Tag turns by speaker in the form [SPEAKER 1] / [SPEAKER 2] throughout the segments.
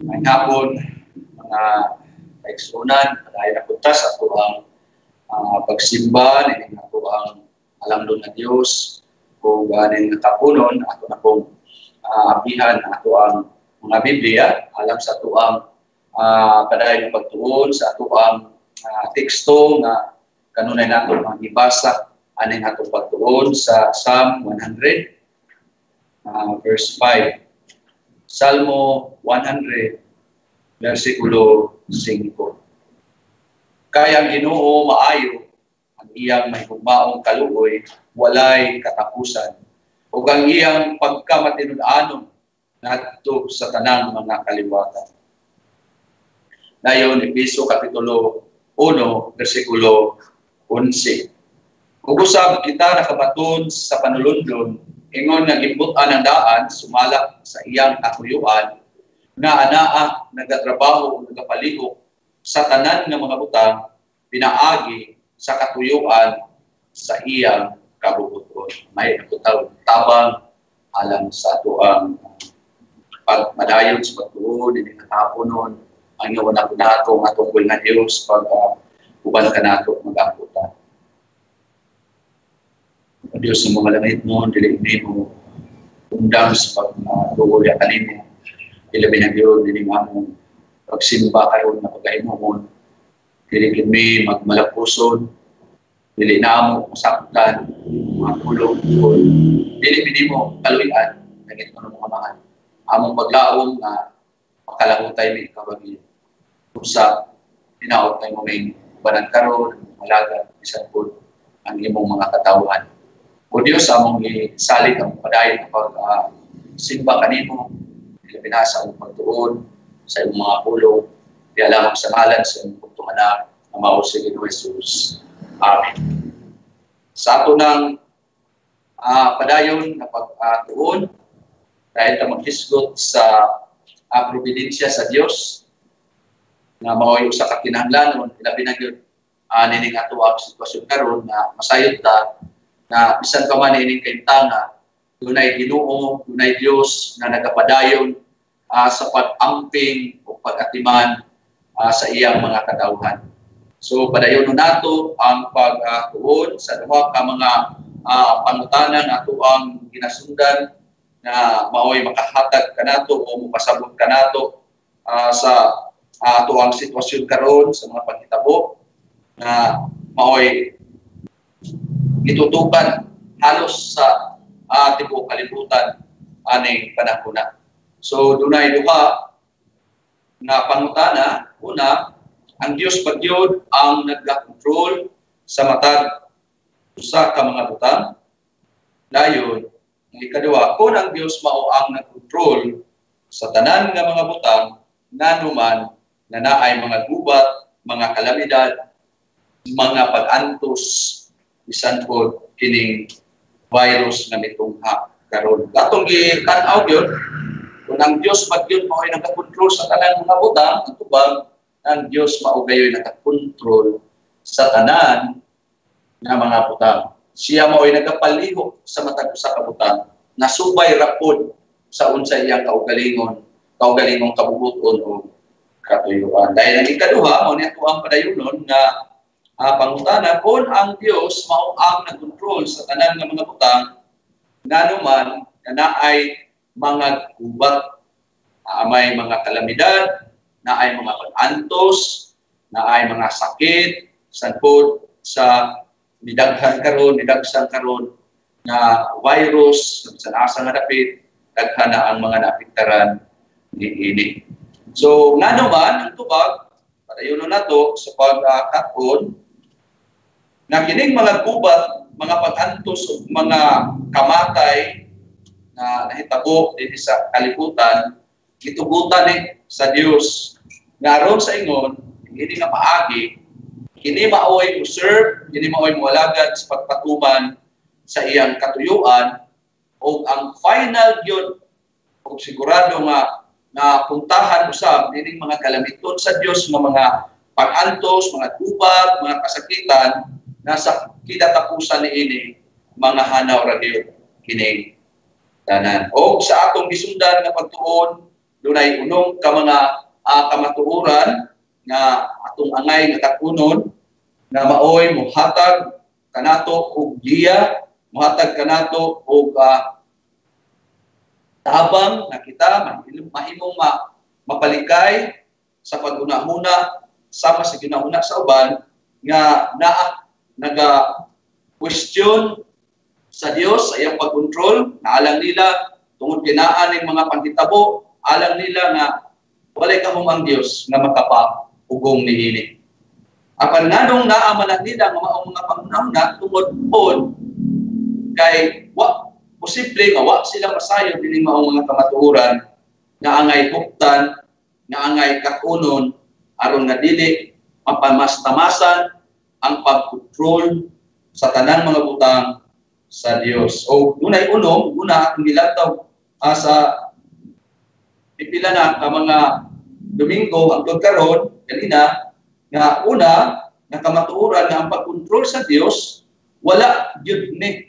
[SPEAKER 1] Ngayong hapon, mga kaigsunan, padayon na punta sa ato ang pagsimba, nining ato ang alamdon na Dios, kung ganin natapunon, ato na pong apihan ato ang mga Biblia, alam sa ato ang padayon na pagtuon, sa ato ang teksto na kanunay nato ang ibasa, aning atong pagtuon sa Psalm 100, verse 5. Salmo 100, versikulo 5. Kaya ang Ginoo maayo, ang iyang may hugmaong kaluoy, walay katapusan, ug ang iyang pagkamatinud-anon ngadto sa tanang mga kaliwatan. Dayon, Efeso Kapitulo 1, versikulo 11. Ug usab kita nakabaton sa panulundon, ingon nga gimbutan ang daan, sumalak sa iyang katuyuan, nga anaa nagatrabaho o nagapalihok sa tanan nga mga butang, pinaagi sa katuyuan sa iyang kabubuton. May nakutaw tabang alam sa ato ang pagmadayon sa pagtuon, hindi natapunon, ang iyon ako nato, ang atong nga Diyos, pag uban ka nato mag-amputan. Diyos sa mga langit mo, dili mo undang sa pag-uuli at kanino. Ilabi na Diyos, dili mo pagsimba kayo na pagkahimumon. Dili kami magmalapuson, dili na mo masaktan, mga kulong, dili mo kaluyan, naging ko ng mga mahal. Among paglaom na makalahutay may kabagin. Usa, pinaot tayo mo may banang karon, malaga, isang po ang imong mga katawan. O Diyos, among isalit ang padayon na pag-simba kanimo, pinasa ang pagtuon sa iyong mga pulong, dialamang sa ngalan sa iyong pagtumanak, na mausig ito Jesus. Amen. Sa ato ng padayon na pagtuon, dahil na maghisgot sa providensya sa Diyos, na maoy sa kakinahanglanon, ilabi na yun, nining ato ang sitwasyon karon na masayod ta, na bisan ka man ining kaintanga, dunay Ginoo, dunay Dios na nagapadayon sa pag-amping o pag-atiman sa iyang mga kadauhan. So padayon nato ang pagtuon sa duha ka mga pangutanan ato ang ginasundan na maoy makahatag kanato o mapasabot kanato sa ato ang sitwasyon karon sa mga paghitabo na maoy itutukan halos sa tibuok kalibutan aning panahon. So dunay duha nga pangutana. Una, ang Dios pagyud ang nagka-control sa matag usa ka mga butang. Dayon, ang ikaduha, kung ang Dios mao ang nag-control sa tanan nga mga butang, nanuman na naay mga gubat, mga kalamidad, mga pag-antos, bisan po kining virus nga mitungha karon. Atong gi-tan-aw gyud kung ang Dios pagyud mao ay nagakontrol sa tanan mga butang, atubang ang Dios mao gayoy nagakontrol sa tanan nga mga butang. Siya mao ay nagapalihok sa matag usa ka butang, nasubay rapod sa unsa iyang kaugalingong kabubuton o katuyuan. Dahil ang ikaduha mao ni ato ang padayonon nga pangutana, kung ang Dios mao ang nagkontrol sa tanan nga mga butang, nganuman na naay mga gubat, may mga kalamidad, naay mga pag-antos, naay mga sakit, sanpod sa nidagsan karon na virus, sa nasa nga dapit, daghan na ang mga naapektaran niini. So nganuman ang tubag, padayon nato sa pagkakon, na kining mga gubat, mga pag-antos o mga kamatay na nahitabo din sa kalibutan, gitugutan sa Dios. Ngaron sa ingon, hindi nga paagi, kini maoy mo serve, kini maoy mo alagad sa pagpatuman sa iyang katuyuan, o ang final yun, o sigurado nga puntahan usab dining mga kalamiton sa Dios nga mga pag-antos, mga gubat, mga kasakitan, nasa kidatapusan niini mga hanaw ra gyud kini tanan. O sa atong gisundan nga pagtuon dunay unong ka mga kamatuoran nga atong angay nga kakunon nga maoy mohatag kanato og giya, mohatag kanato og tabang na kita mahimong mapalikay sa pag-una-una sama sa ginauna sa uban nga naga-question sa Dios sa iyang pag-control na alang nila tungod kinaan ng mga panghitabo, alang nila nga walay kahum ang Dios nga makapahugong niini. Apan nganong naaman nila nga maong mga pangunahuna tungod pod kay posible nga wa sila masayo dinhi maong mga kamatuoran nga angay huptan, nga angay kakunon aron nga dili mapamas-tamasan ang pag-control sa tanang mga butang sa Dios. O dunay una akong gilantaw sa pipila na ka mga Domingo hangtod karon kanina nga una nakamatuoran nga ang pag-control sa Dios wala gyud ni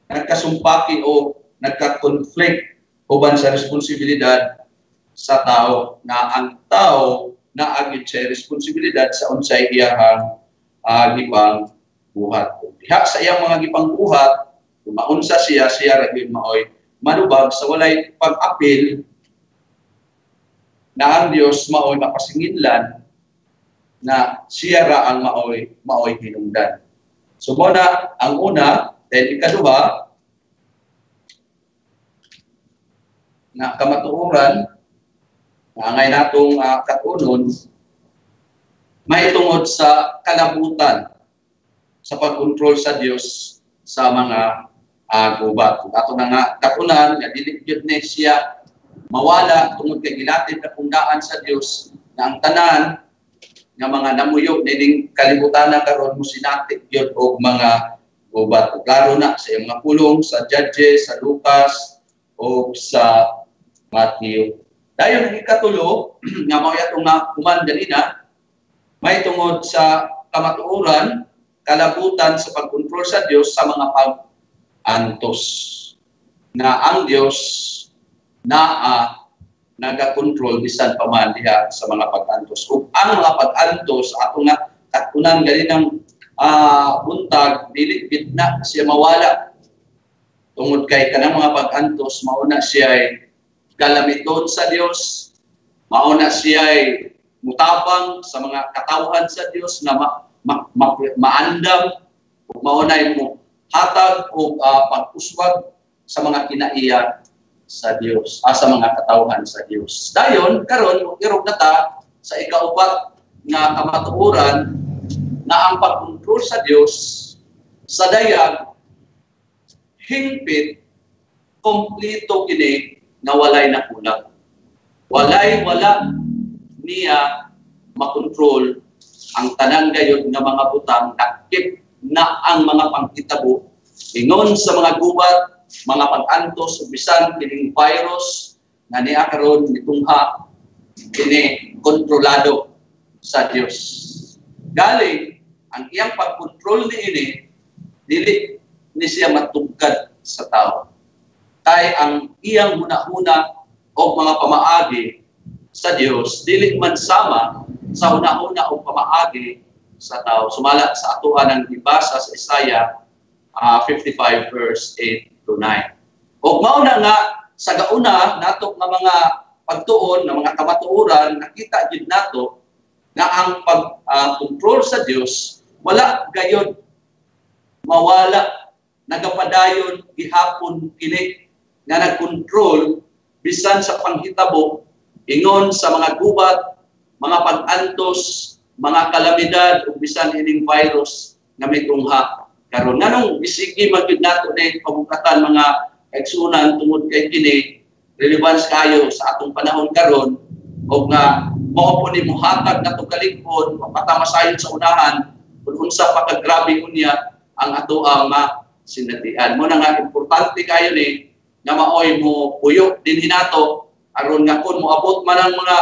[SPEAKER 1] nagkasumpaki o nagka-conflict uban sa responsibilidad sa tao na ang tao na agit sa responsibilidad sa unsay iyahang gipang buhat. Diha sa iyang mga gipang buhat, kung maunsa siya ra gyud maoy manubag sa walay pag-apil na ang Dios maoy mapasingillan na siya ra ang maoy hinungdan. So muna ang una, then ikaduha na kamatuoran na angay natong katunon may tungod sa kalabutan sa pag-control sa Dios sa mga gubat. Ato na nga katunan nga dili gyud ni siya mawala tungod kay gilatid na pundaan sa Dios na ang tanan nga mga namuyog nining kalibutan na karon mo sinati gyud og mga gubat. Klaro na sa mga pulong sa Judges, sa Lucas o sa Matthew. Dayon ang ikatulo nga mao yatong human ganina may tungod sa kamatuoran kalabutan sa pagkontrol sa Dios sa mga pag-antos na ang Dios nagakontrol bisan pa man diha sa mga pag-antos. Ug ang mga pag-antos ato nga katunan ganinang buntag dili gid na siya mawala tungod kay kanang mga pag-antos mauna siya ay galamiton sa Dios, mauna siya ay mutabang sa mga katawhan sa Dios na maandam ug mauna ay mo hatag og pag-uswag sa mga kinaiya sa Dios, sa mga katawhan sa Dios. Dayon karon irog na ta sa ikaupat nga kamatuoran na ang pagkontrol sa Dios sa dayag hingpit kompleto kini na walay nakulang. Wala niya makontrol ang tanang gayud nga mga butang nakip na ang mga panghitabo ingon sa mga gubat, mga pag-antos bisan kining virus nga niya karon mitungha kini kontrolado sa Dios. Galing ang iyang pagkontrol niini dili ni siya matugkad sa tao. Kay ang iyang hunahuna o mga pamaagi sa Dios dili man sama sa hunahuna o pamaagi sa tao. Sumala sa atuan ang gibasa sa Isaiah 55 verse 8 to 9. O mao na nga sa gauna nato nga mga pagtuon nga mga kamatuoran nakita gid nato nga ang pag-control sa Dios wala gayud mawala nagapadayon gihapon kini nga nag-control bisan sa panghitabo ingon sa mga gubat, mga pag-antos, mga kalamidad ug bisan ining virus nga may tungha karon. Nganong bisigi magyud nato ni pamukatan mga kaigsunan tungod kay kini relevance kayo sa atong panahon karon og nga mao po ni mohatag nato kaligpon patamasayon sa unahan kung unsa pa kagrabe unya ang ato ang sinatian. Mo na nga importante kayo ni nga maoy mo puyo din hinato aron nga kun moabot man ang mga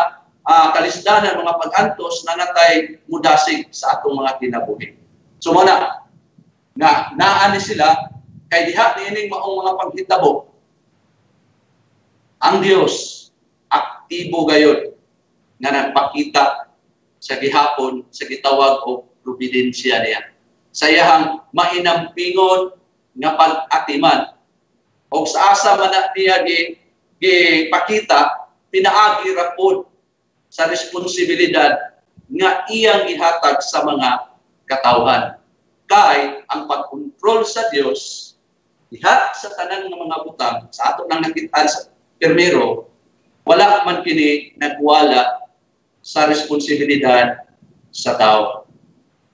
[SPEAKER 1] kalisdanan, mga pag-antos na natay mudasig sa atong mga kinabuhi. So muna nga naani sila kay diha niining maong mga paghitabo ang Dios aktibo gayon nga nagpakita sa gihapon sa gitawag o providensya niya. Sa iyang mahinampingon nga pag-atiman o sa asa man niya gipakita pinaagi ra pod sa responsibilidad nga iyang ihatag sa mga katawhan. Kay ang pagkontrol sa Dios diha sa tanan ng mga butang sa ato nang nakitaan sa primero, wala man kini nagwala sa responsibilidad sa tao.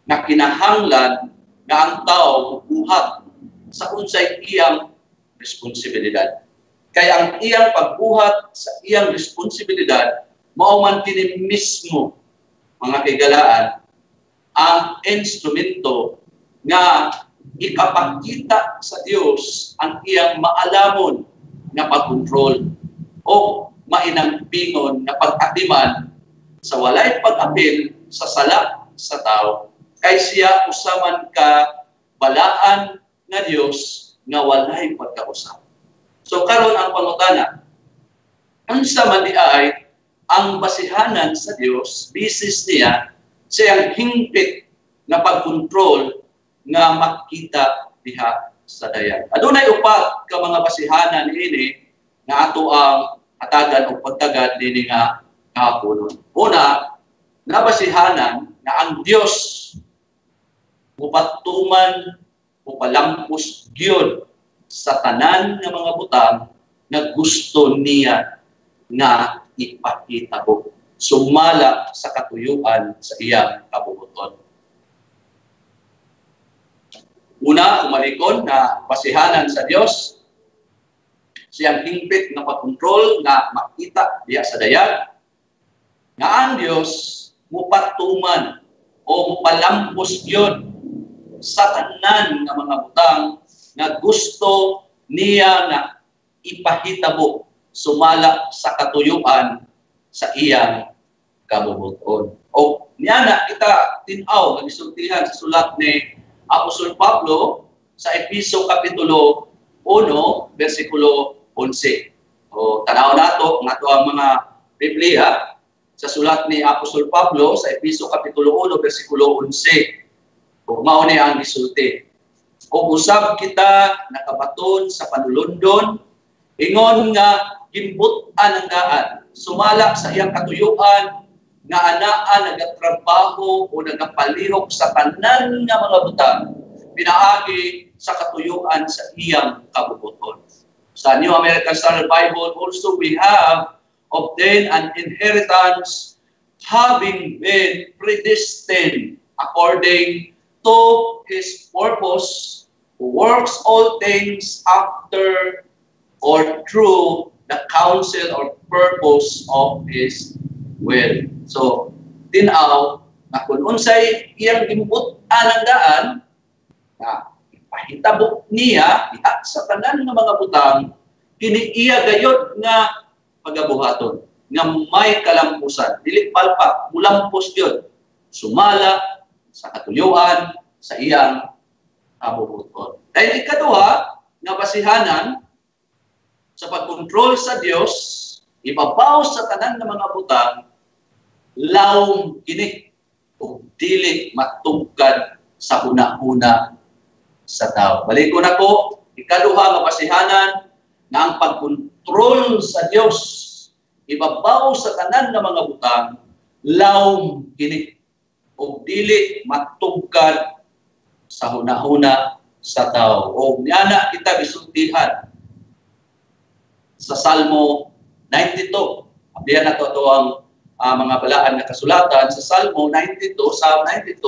[SPEAKER 1] Na kinahanglan nga ang tao buhat sa unsay iyang responsibilidad. Kaya ang iyang pagbuhat sa iyang responsibilidad, mao man kini mismo, mga kaigalaan, ang instrumento nga ikapakita sa Dios ang iyang maalamon na pagkontrol o mainampingon na pag-atiman sa walay pag-apil sa sala sa tao. Kay siya usaman ka balaan nga Dios nga walay pagkausap. So karon ang pangutana, unsa man di ay ang basihanan sa Dios bisis niya siyang hingpit nga pagkontrol nga makita diha sa dayan. Adunay upat ka mga basihanan niini nga ato ang hatagan o pagtagad dinhi nga kahapon. Una, nabasihanan na ang Dios mupatuman o palampos gyud sa tanan nga mga butang na gusto niya nga ipakita ko sumala sa katuyuan sa iyang kabubuton. Una, umalikon na basihanan sa Dios siyang hingpit nga pagkontrol nga makita diya sa dayan nga ang Dios mupatuman o mupalampos gyud sa tanan nga mga butang nga gusto niya nga ipahitabo sumala sa katuyuan sa iyang kabubuton. O niya na kita tinaw nga gisultihan sa sulat ni Apostol Pablo sa Efeso Kapitulo 1, versikulo 11. O tanaw nato nga ang mga Biblia sa sulat ni Apostol Pablo sa Efeso Kapitulo 1, versikulo 11. O mao ni ang gisulti. O usab kita nakabaton sa panulundon, ingon nga gimbutan ang daan, sumala sa iyang katuyuan, nga anaan nagatrabaho o nagapalihok sa tanan nga mga butang, pinaagi sa katuyuan sa iyang kabubuton. Sa New American Standard Bible, also we have obtained an inheritance having been predestined according to His purpose, who works all things after or through the counsel or purpose of His will. So, tinaw na kung unsay iyang gimbutan ang daan, na ipahitabo niya diha sa tanan ng mga butang, kini iya gayod nga pagabuhaton, nga may kalampusan, dili palpak, mulampos gyud, sumala sa katuyuan sa iyang kabubuton. Dahil ikaduha nga basihanan sa pagkontrol sa Dios, ibabaw sa tanan ng mga butang, lawom kini ug dili matungkad sa una-una sa tao. Balik ko na ko, ikaduha nga basihanan na ang pagkontrol sa Dios, ibabaw sa tanan ng mga butang, lawom kini ug dili matungkad sa una-una sa tao. O niana kita gisultihan sa Salmo 92. Abiyan na to ang mga balaan na kasulatan sa Salmo 92, Psalm 92,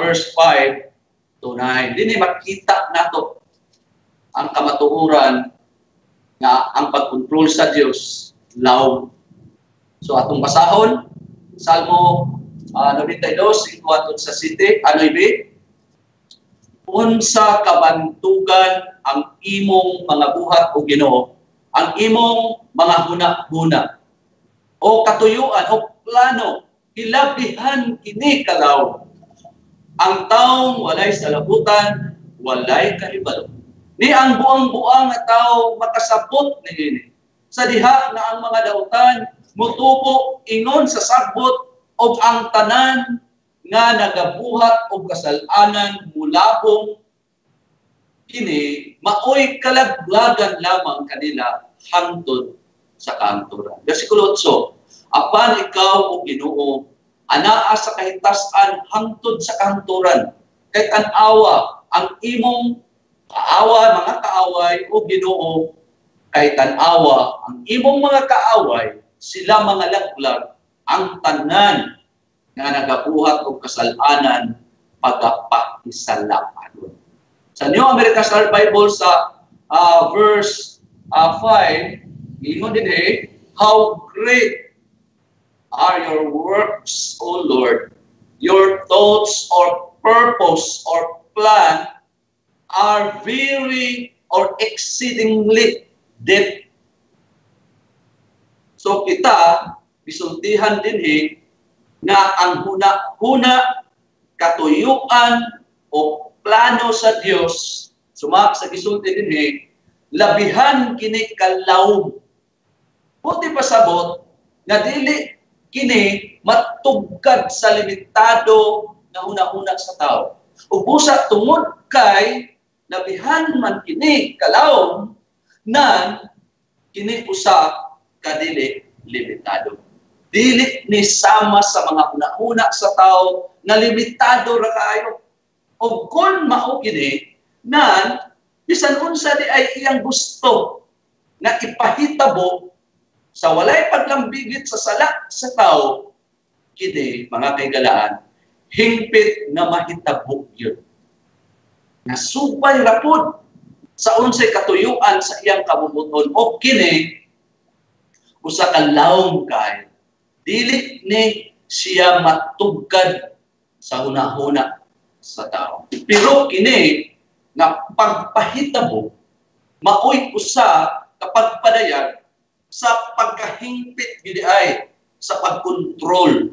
[SPEAKER 1] verse 5 to 9. Dini makita nato ang kamatuoran nga ang pagkontrol sa Dios law. So atong basahon Salmo 92, 4 sa 7, ano ibi? Unsa kabantugan ang imong mga buhat o Ginoo, ang imong mga huna-huna o katuyuan o plano, hilabihan kini kalaw. Ang taong walay salabutan, walay kahibalo. Ni ang buang-buang na tao makasabot ni ini. Sa diha na ang mga dautan, mutubo ingon sa sagbot og ang tanan nga nagabuhat og kasalanan mulabong kini maoy kalaglagan lamang kanila hangtod sa kaanturan. Versikulo 8, apan ikaw o Ginoo anaa sa kahitasan hangtod sa kaanturan kay tan-awa ang imong mga kaaway o Ginoo kay tan-awa ang imong mga kaaway sila mga laglag ang tanan nga nagabuhat og kasalanan pagapakisalapanon. Sa New American Standard Bible sa verse 5, ingon din how great are your works, O Lord. Your thoughts or purpose or plan are very or exceedingly deep. So kita, bisultihan din na ang huna-huna katuyuan o plano sa Dios sa gisulti din labihan kini kalawom. Buti pasabot nga dili kini matugkad sa limitado na huna-huna sa tao. Ug busa tungod kay labihan man kini kalawom nan kini usa ka dili limitado. Dili ni sama sa mga huna-huna sa tao nga limitado ra kaayo. O kung mao kini nan bisan unsa di ay iyang gusto na ipahitabo sa walay paglambigit sa sala sa tao kini mga kaigalaan hingpit nga mahitabo yun. Nasubay rapod sa unsay katuyuan sa iyang kabubuton o kini usa ka lawom kay dili ni siya matugkad sa huna-huna sa tao. Pero kini nga pagpahitabo maoy usa ka pagpadayag sa pagkahingpit gid ay sa pagkontrol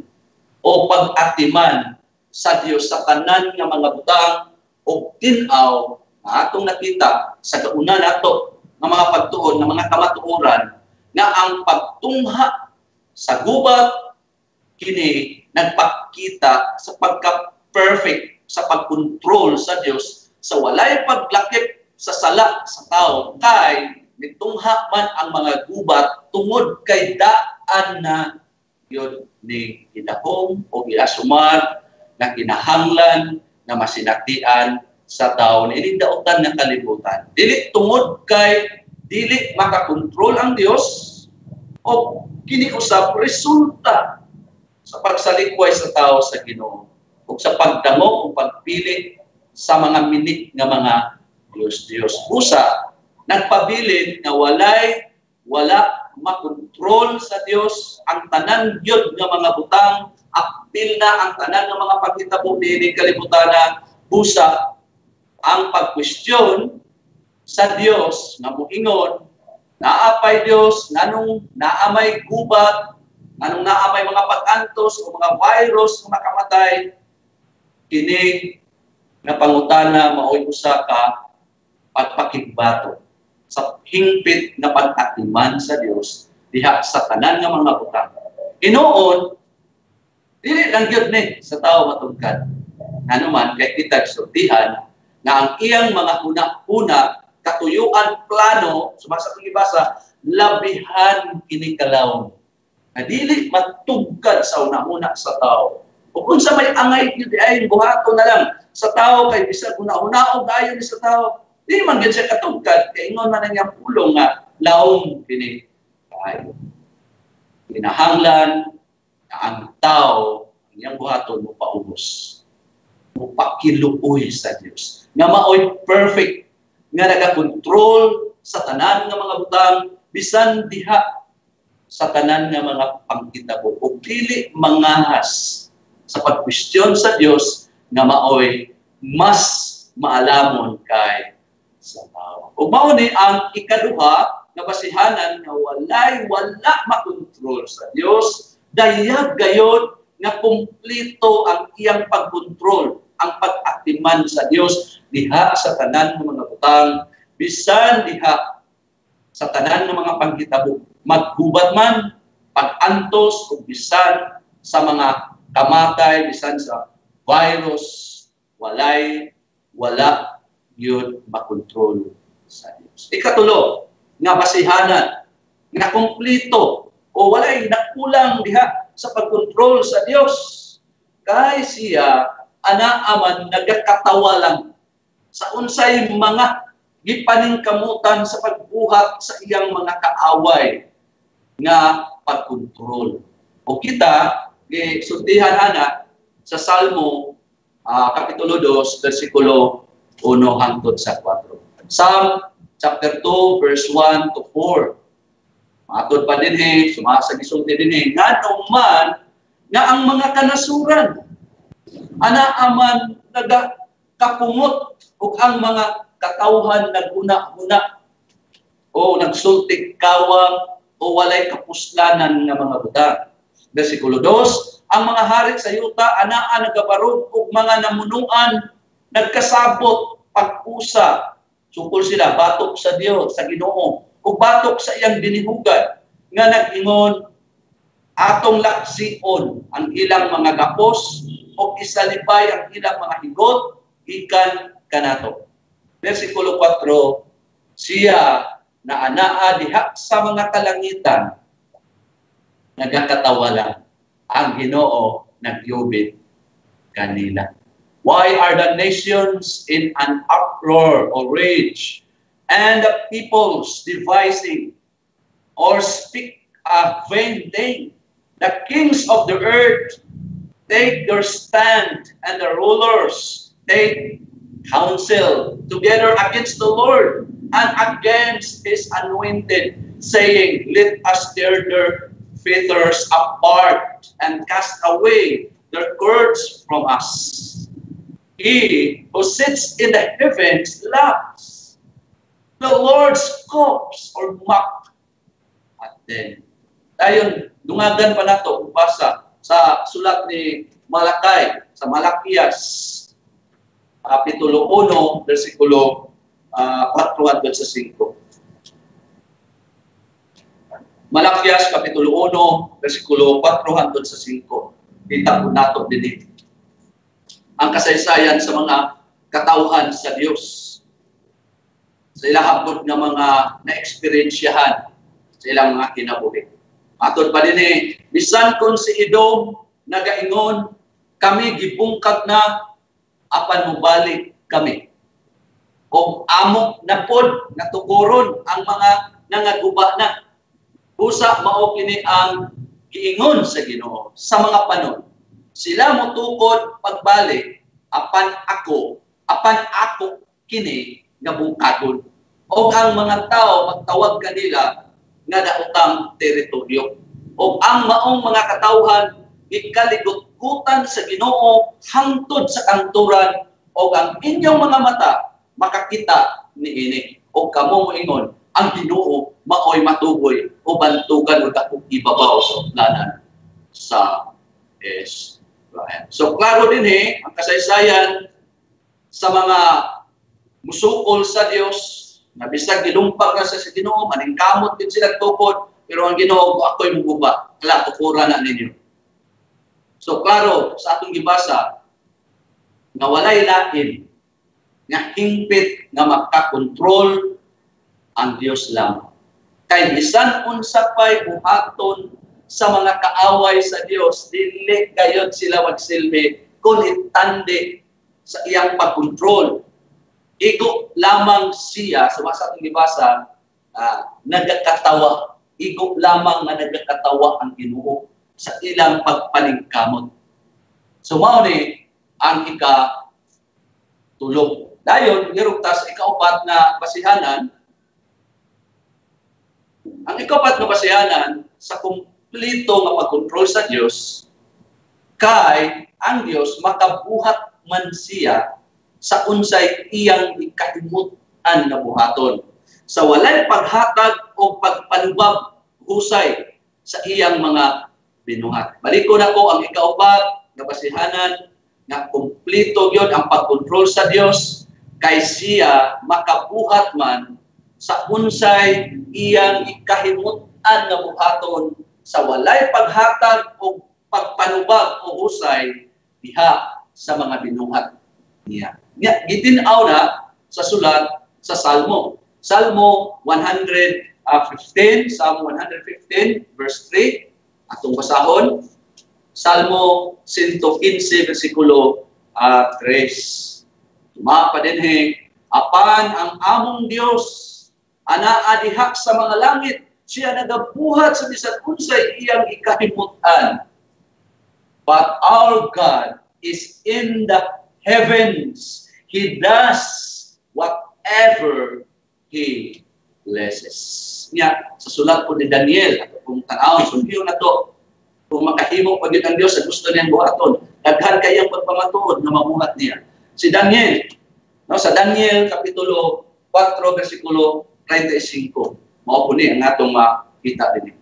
[SPEAKER 1] o pag-atiman sa Dios sa tanan nga mga butang o tin-aw nga atong nakita sa kauna nato nga mga pagtuon nga mga kamatuoran nga ang pagtungha sa gubat kini nagpakita sa pagka-perfect sa pagkontrol sa Dios sa walay paglakip sa sala sa tao kay mitungha man ang mga gubat tungod kay daan na yun ni gidahom o giasumar na kinahanglan na masinatian sa tao na inindautan ng kalibutan. Dili tungod kay dili makakontrol ang Dios o kiniusap resulta sa pagsalikway sa tao sa Ginoo o sa pagdamo o pagpili sa mga minit nga mga Diyos. Usa, nagpabilin na wala makontrol sa Dios ang tanan gyud nga mga butang, apil na ang tanan nga mga paghitabo dinhi kalibutan. Busa ang pagkwestiyon sa Dios nga moingon naapay Dios nganong naamay gubat, nganong naamay mga pag-antos o mga virus nga makamatay, kini nga pangutana maoy usa ka pagpakigbato sa hingpit na pag-atiman sa Dios diha sa tanan nga mga butang. Inoon dili lang gyud ni sa tao matugkad. Nanuman kay kita sultihan nga ang iyang mga huna-huna katuyuan plano sumasa kung ibasa labihan kini kalawom. Na dili matugkad sa una-una sa tao. O kung sa may angay gyud ay buhaton na lang sa tao kay bisag una-una dayon ni sa tao. Di man gyud siya katugkad kay ingon man ang pulong nga lawom kini kayo. Kinahanglan na ang tao ang iyang buhaton mo paubos. Mo pakiluoy sa Dios. Nga maoy perfect nga nagakontrol sa tanan nga mga butang bisan diha sa tanan nga mga pangkitabo o dili mangahas sa pagkwestiyon sa Dios nga maoy mas maalamon kay sa tao. Ug mao ni ang ikaduha nga basihanan nga wala makontrol sa Dios, dayag gayud nga kumpleto ang iyang pagkontrol, ang pag-atiman sa Dios diha sa tanan ng mga butang, bisan diha sa tanan ng mga panghitabo, maggubat man pag-antos ug bisan sa mga kamatay, bisan sa virus, wala yun makontrol sa Dios. Ikatulo, nga basihanan, nga kumplito, o walay nakulang diha sa pagkontrol sa Dios. Kay siya, anaaman, nagakatawa lang sa unsay mga gipaningkamutan sa pagbuhat sa iyang mga kaaway nga pagkontrol. O kita, sultihan ana sa Salmo, Kapitulo 2, versikulo 1 hangtod sa 4. Psalm chapter 2, verse 1 to 4. Matod pa din sumasagisulti din nganong man nga ang mga kanasuran, anaaman nagakapungot ug ang mga katawhan naguna-una o nagsultik kawang o walay kapuslanan nga mga butang. Versikulo 2, ang mga hari sa yuta anaa nagabarog ug mga namunuan nagkasabot pag-usa sukol sila batok sa Dios, sa Ginoo, ug batok sa iyang binihugan nga nag-ingon atong laksion ang ilang mga gapos o isalibay ang ilang mga higot ikan kanato. Versikulo 4, siya na anaa diha sa mga kalangitan nagakatawa lang, ang Ginoo nagyubit kanila. Why are the nations in an uproar or rage, and the peoples devising or speak a vain thing? The kings of the earth take their stand, and the rulers take counsel together against the Lord and against his anointed, saying, let us tear their feathers apart and cast away their cords from us. He who sits in the heavens laughs. The Lord scoffs or mock at them. Dayon, dungagan pa nato basa sa sulat ni Malakay, sa Malakias, Kapitulo 1, versikulo 4 at 5. Malakias, Kapitulo 1, versikulo 4 hangtod sa 5. Kita po nato din ang kasaysayan sa mga katawhan sa Dios. Sa ilang hapot nga mga na-eksperyensyahan sa ilang mga kinabuhi. Atod pa din bisan kon si Edom nagaingon, kami gibungkag na apan mobalik kami. O amok na pod natuguron ang mga nangaguba na. Usa mao kini ang giingon sa Ginoo sa mga panon. Sila motukod pagbalik apan ako kini nga bungkadon. O ang mga tao magtawag kanila nga daotang teritoryo. O ang maong mga katawhan ikaligutan sa Ginoo hangtod sa kanturan o ang inyong mga mata makakita niini. O kamo moingon ang Ginoo maoy matugoy o bantugan o dakong ibabaw sa utlanan sa Israel. So klaro din ang kasaysayan sa mga musukol sa Dios na bisag gilumpag na sa Ginoo, maningkamot din sila tukod, pero ang Ginoo ako'y muguba, kala tukura na ninyo. So klaro sa atong gibasa nga walay lain nga hingpit nga makakontrol ang Dios lamang. Kay bisan unsa pay buhaton sa mga kaaway sa Dios, dili gayud sila magsilbi kung itandi sa iyang pagkontrol. Igo lamang siya, sa atong gibasa, nagakatawa. Igo lamang nga nagakatawa ang Ginoo sa ilang pagpaningkamot. So mao ni ang ikatulog. Dayon girugta sa ikaupat na basihanan. Ang ikaupat na basihanan sa kumplito nga pagkontrol sa Dios kay ang Dios makabuhat man siya sa unsay iyang ikahimutan nga buhaton. Sa walay paghatag o pagpanubab husay sa iyang mga binuhat. Baliko na ko ang ikaupat na basihanan nga kumplito gyud ang pagkontrol sa Dios kay siya makabuhat man sa unsay iyang ikahimutan nga buhaton sa walay paghatag o pagpanubag o husay diha sa mga binuhat niya. Gitinaw na sa sulat sa Salmo. Salmo 115, Psalm 115, verse 3, atong basahon. Salmo 115, versikulo 3. Tuma pa din apan ang among Dios, anaa diha sa mga langit, siya nagabuhat sa bisan unsay iyang ikahimutan. But our God is in the heavens. He does whatever He blesses. Nga, sa sulat po ni Daniel, kung tanawin, sundiyo na to, kung makahimo pa ang Diyos sa gusto niyang buhaton, daghan kayang pagpamatuod na mabuhat niya. Si Daniel, no, sa Daniel Kapitulo 4, versikulo 35, mao po ni ang atong makita din.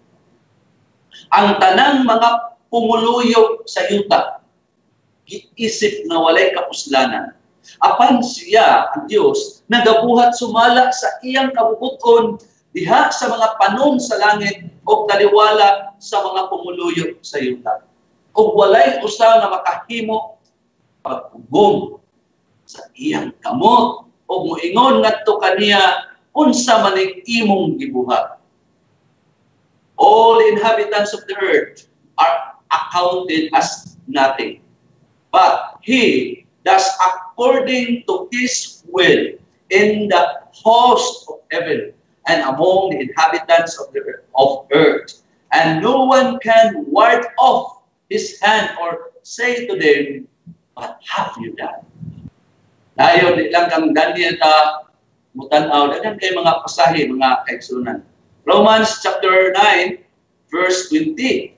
[SPEAKER 1] Ang tanang mga pumuluyo sa yuta, giisip na walay kapuslanan. Apan siya, ang Diyos, nagabuhat sumala sa iyang kabubuton diha sa mga panon sa langit o taliwala sa mga pumuluyo sa yuta. O walay usa na makahimo pagpugong sa iyang kamot o muingon ngadto kaniya unsa maning imong gibuhat. All inhabitants of the earth are accounted as nothing, but He does according to His will in the host of heaven and among the inhabitants of the earth, and no one can ward off His hand or say to them, "What have you done?" Dayon di lang kang Daniel ta mutanaw, dagan kay mga pasahe, mga kaigsunan. Romans chapter 9, verse 20.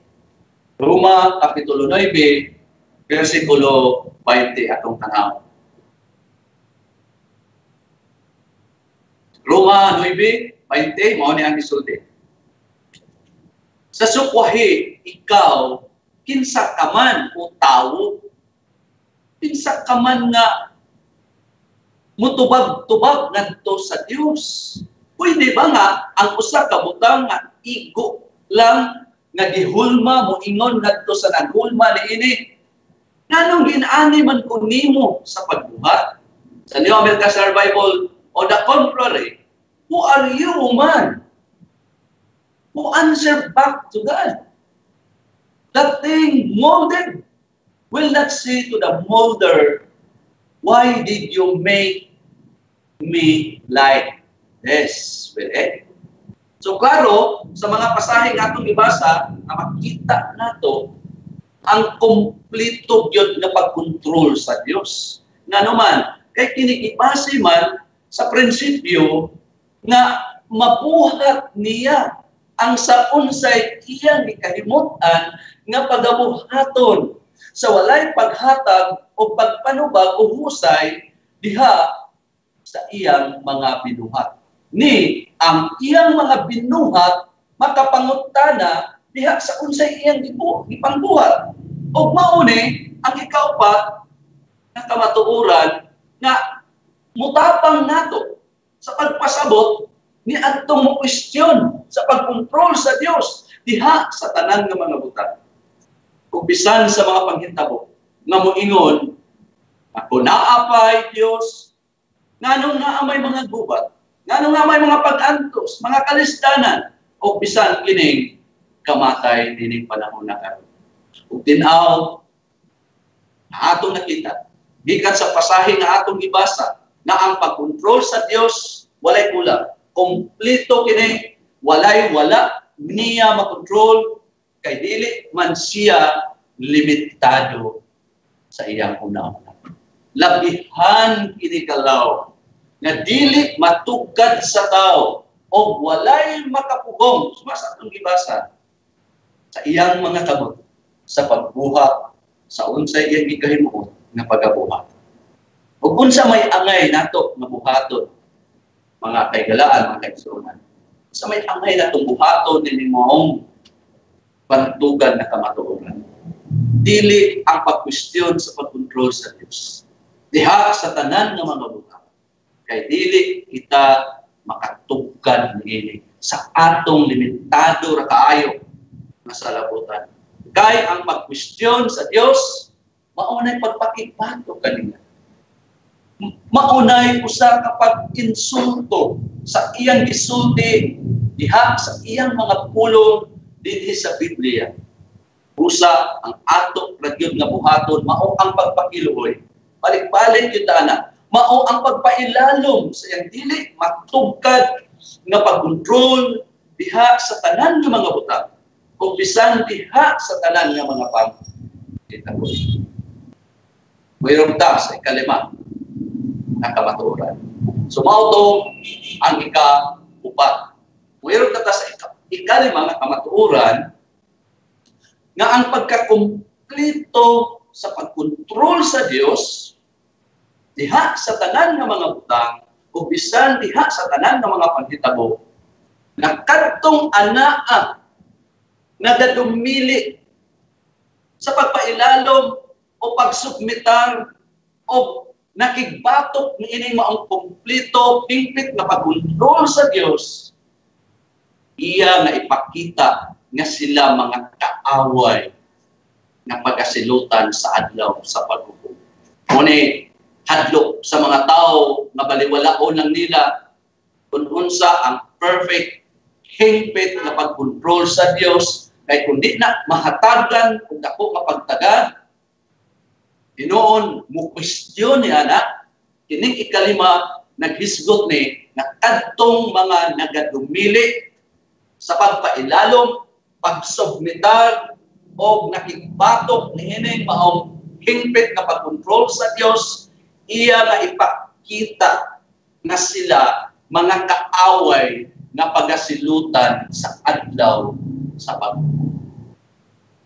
[SPEAKER 1] Roma Kapitulo 9, versikulo 20 atong tanaw. Roma 9:20, mao ni ang isulti. Sa sukwahi, ikaw, kinsa ka man o tawo, kinsa ka man nga mutubag-tubag ngadto sa Dios. Pwede ba nga ang usa ka butang nga igo lang nga gihulma mo ingon ngadto sa naghulma niini? Nganong ginaani man ko nimo sa pagbuhat? Sa New American Standard Bible, on the contrary, who are you, man, who answer back to God? That thing molded will not say to the molder, "Why did you make me like this?" Well, so, klaro, sa mga pasaheng atong ibasa, na makita nato ang kumplito gyud na pagkontrol sa Dios. Nga naman, kay kinikibase man sa prinsipyo nga mabuhat niya ang sa unsay iyang gikahimutan nga pagabuhaton sa walay paghatag o pagpanubag o husay diha sa iyang mga binuhat. Ni ang iyang mga binuhat makapangutana diha sa unsay iyang gipangbuhat. O mauni ang ikaupat na kamatuoran nga mutapang nato sa pagpasabot ni adtong mo question sa pagkontrol sa Dios diha sa tanan nga mga butang. Kung bisan sa mga panghitabo nga moingon, ako naapay Dios, nganong naamay mga gubat, nganong naamay mga pag-antos, mga kalistanan, o bisan kining kamatay dining panahon na karon. Ug tin-aw atong nakita gikan sa pasahe nga atong gibasa na ang pagkontrol sa Dios walay kulang. Kompleto kini, walay wala niya makontrol kay dili man siya limitado sa iyang una-una. Labihan kini kalaw nga dili matugad sa tao o walay makapugong sa atong gibasa sa iyang mga kamot sa pagbuhat sa unsay iyang gikahimuon nga pagabuhat. Ug unsa may angay nato nga buhaton, mga kaigalaan, mga kaigsunan, sa may angay natong buhaton dinhi moong pantugan na kamatuoran. Dili ang pagkwestiyon sa pagkontrol sa Dios diha sa tanan nga mga buhat. Kay dili kita makatugkan niini sa atong limitado ra kaayo nasalabutan. Kay ang pag-question sa Dios maunay pagpakigbato kanina. Maunay usa ka pag-insulto sa iyang gisulti diha sa iyang mga pulong dinhi sa Biblia. Usa ang ato ragyod nga buhaton mao ang pagpakiluoy. Balik-balik gyud ana. Mao ang pagpailalom sa iyang dili matugkad nga pagkontrol diha sa tanan nga mga butang o bisan diha sa tanan nga mga pagkitabo. Mayroon ta sa ikalima na kamatuoran. So mao to ang ika-upat. Mayroon ta sa ikalima nga kamatuoran nga ang pagkakumpleto sa pagkontrol sa Dios diha sa tanan nga mga butang o bisan diha sa tanan nga mga paghitabo na kadtong anaa nagadumili sa pagpailalom o pagsubmitar o nakigbatok ni ining maong kumpleto pingpit nga pagkontrol sa Dios, iya nga ipakita nga sila mga kaaway na pagasilutan sa adlaw sa paghukom. Muni hadlok sa mga tao nga baliwalaon lang nila kung unsa ang perfect hingpit na pagkontrol sa Dios kay kundi na mahatagan kung dako nga pagtagad Inoon mo question ni ana kining ikalima naghisgot ni na kadtong mga nagadumili sa pagpailalom, pagsubmitar o nakigbatok niining maong hingpit na pagkontrol sa Dios, iya nga ipakita na sila mga kaaway na pagasilutan sa adlaw sa paghukom.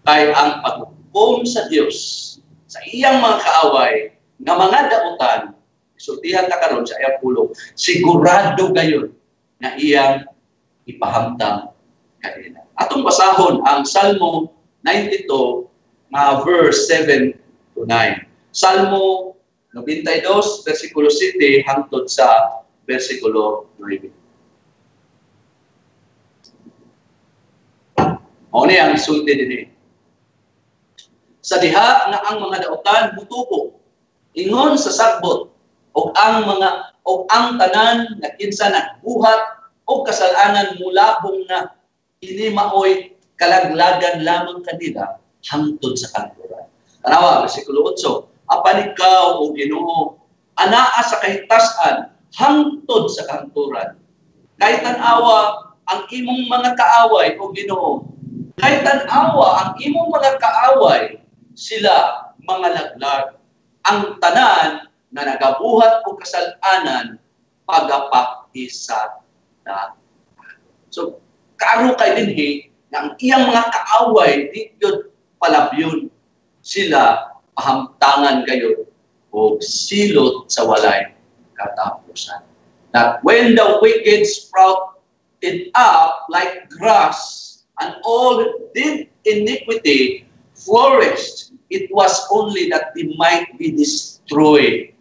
[SPEAKER 1] Kay ang paghukom sa Dios sa iyang mga kaaway nga mga dautan, isultihan ta karon sa iyang pulong, sigurado gayon na iyang ipahamtang kanila. Atong basahon ang Salmo 92 na verse 7 to 9. Salmo 92 versikulo 7 hangtod sa versikulo 9. Mao ni ang isulti dinhi. Sa diha nga ang mga dautan mutubo ingon sa sagbot og ang tanan nga kinsa nagbuhat og kasalanan mulabong na ini maoy kalaglagan lamang kanila hangtod sa kanturan. Tanawa bersikulo 8, apan ikaw o Ginoo anaa sa kahitasan hangtod sa kanturan. Kay tan-awa ang imong mga kaaway o Ginoo. Kay tan-awa ang imong mga kaaway sila mga laglag. Ang tanan na nagabuhat o kasalanan pagapakisa na. So, karo kay dinhi na ang iyang mga kaaway di yun palabyon sila pahamtangan gayon o silot sa walay katapusan. That when the wicked sprouted up like grass and all did iniquity flourished, it was only that they might be destroyed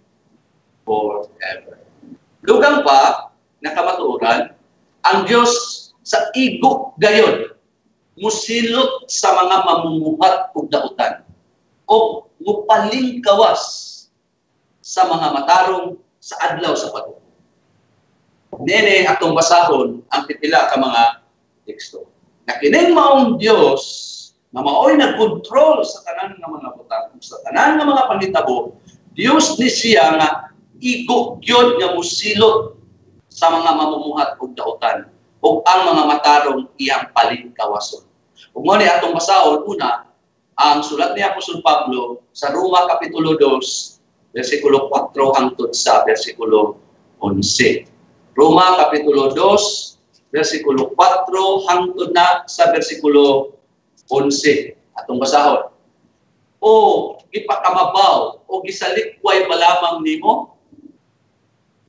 [SPEAKER 1] forever. Dugang pa, nakamatuoran, ang Diyos sa igo gayon, musilot sa mga mamumuhat ug dautan, o mupaling kawas sa mga matarong sa adlaw sa paghukom. Nene atong basahon ang pipila ka mga teksto. Na kining maong Dios na maoy nagkontrol sa tanan nga mga butang, sa tanan nga mga panghitabo, Dios ni siya nga igo gyud nga musilot sa mga mamumuhat ug dautan ug ang mga matarong iyang palingkawason. Ug mo ni atong basahon una ang sulat ni Apostol Pablo sa Roma kapitulo 2 bersikulo 4 hangtod sa bersikulo 11. Roma kapitulo 2 bersikulo 4 hangtod na sa bersikulo 11. Atong basahon. O ipakamabaw o gisalikway malamang nimo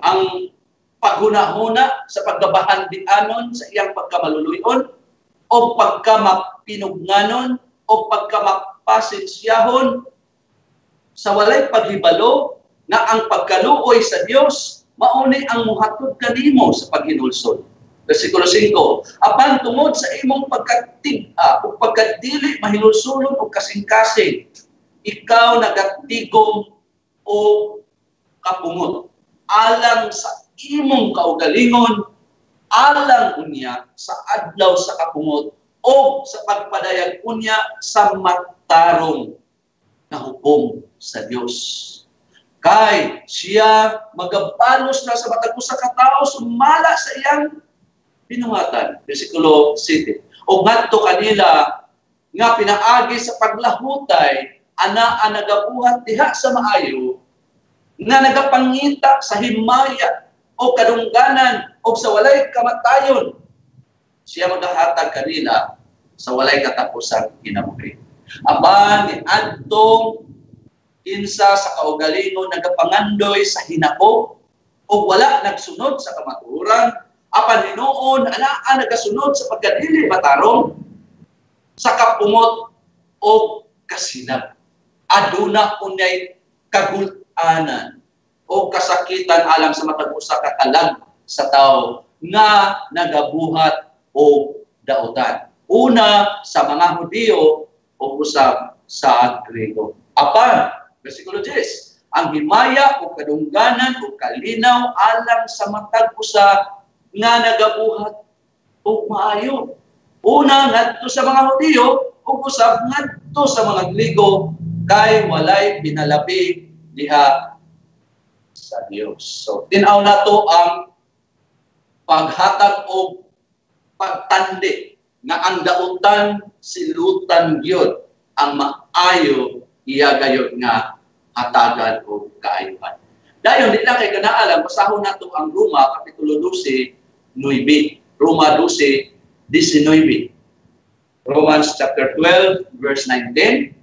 [SPEAKER 1] ang paghuna-huna sa paggabahan di anon sa iyang pagkamaluluyon o pagkamapinugnanon o pagkamapasinsiyahon sa walay paghibalo na ang pagkaluoy sa Dios mauni ang muhatod kanimo sa paghinulsol. Versikulo 5, apan tungod sa imong pagkatig-a o pagkadili mahilulsulon o kasing-kasing, ikaw nagatigom o kapungot alang sa imong kaugalingon, alang unya sa adlaw sa kapungot o sa pagpadayag unya sa matarong na hukom sa Dios. Kay siya magabalos na sa matag usa ka tawo sumala sa iyang binuhatan. Versikulo 7. O ngadto kanila nga pinaagi sa paglahutay ana nagabuhat diha sa maayo nga nagapangita sa himaya o kadungganan o sa walay kamatayon. Siya magahatag kanila sa walay katapusang kinabuhi. Apan ni adtong kinsa sa kaugalingon nagapangandoy sa hinako o wala nagsunod sa kamatuoran, apan hinuon anaa nagasunod sa pagkadili matarong sa kapungot o kasinag. Aduna unyay kagul-anan o kasakitan alang sa matag usa ka kalag sa tao nga nagabuhat o dautan. Una sa mga Hudiyo o usab sa Grego. Apan, versikulo 10, ang himaya o kadungganan o kalinaw alang sa matag usa nga nagabuhat o maayo. Una ngadto sa mga Hudiyo o usab ngadto sa mga Grego kay walay pinalabi diha sa Dios. So tin-aw nato ang paghatag o pagtandi nga ang dautan silutan gyud ang maayo iya gayud nga hatagan o kaayuhan. Dayon di lang kay kanaalam basahon nato ang Roma kapitulo 12:9. Roma 12:19. Romans chapter 12 verse 19.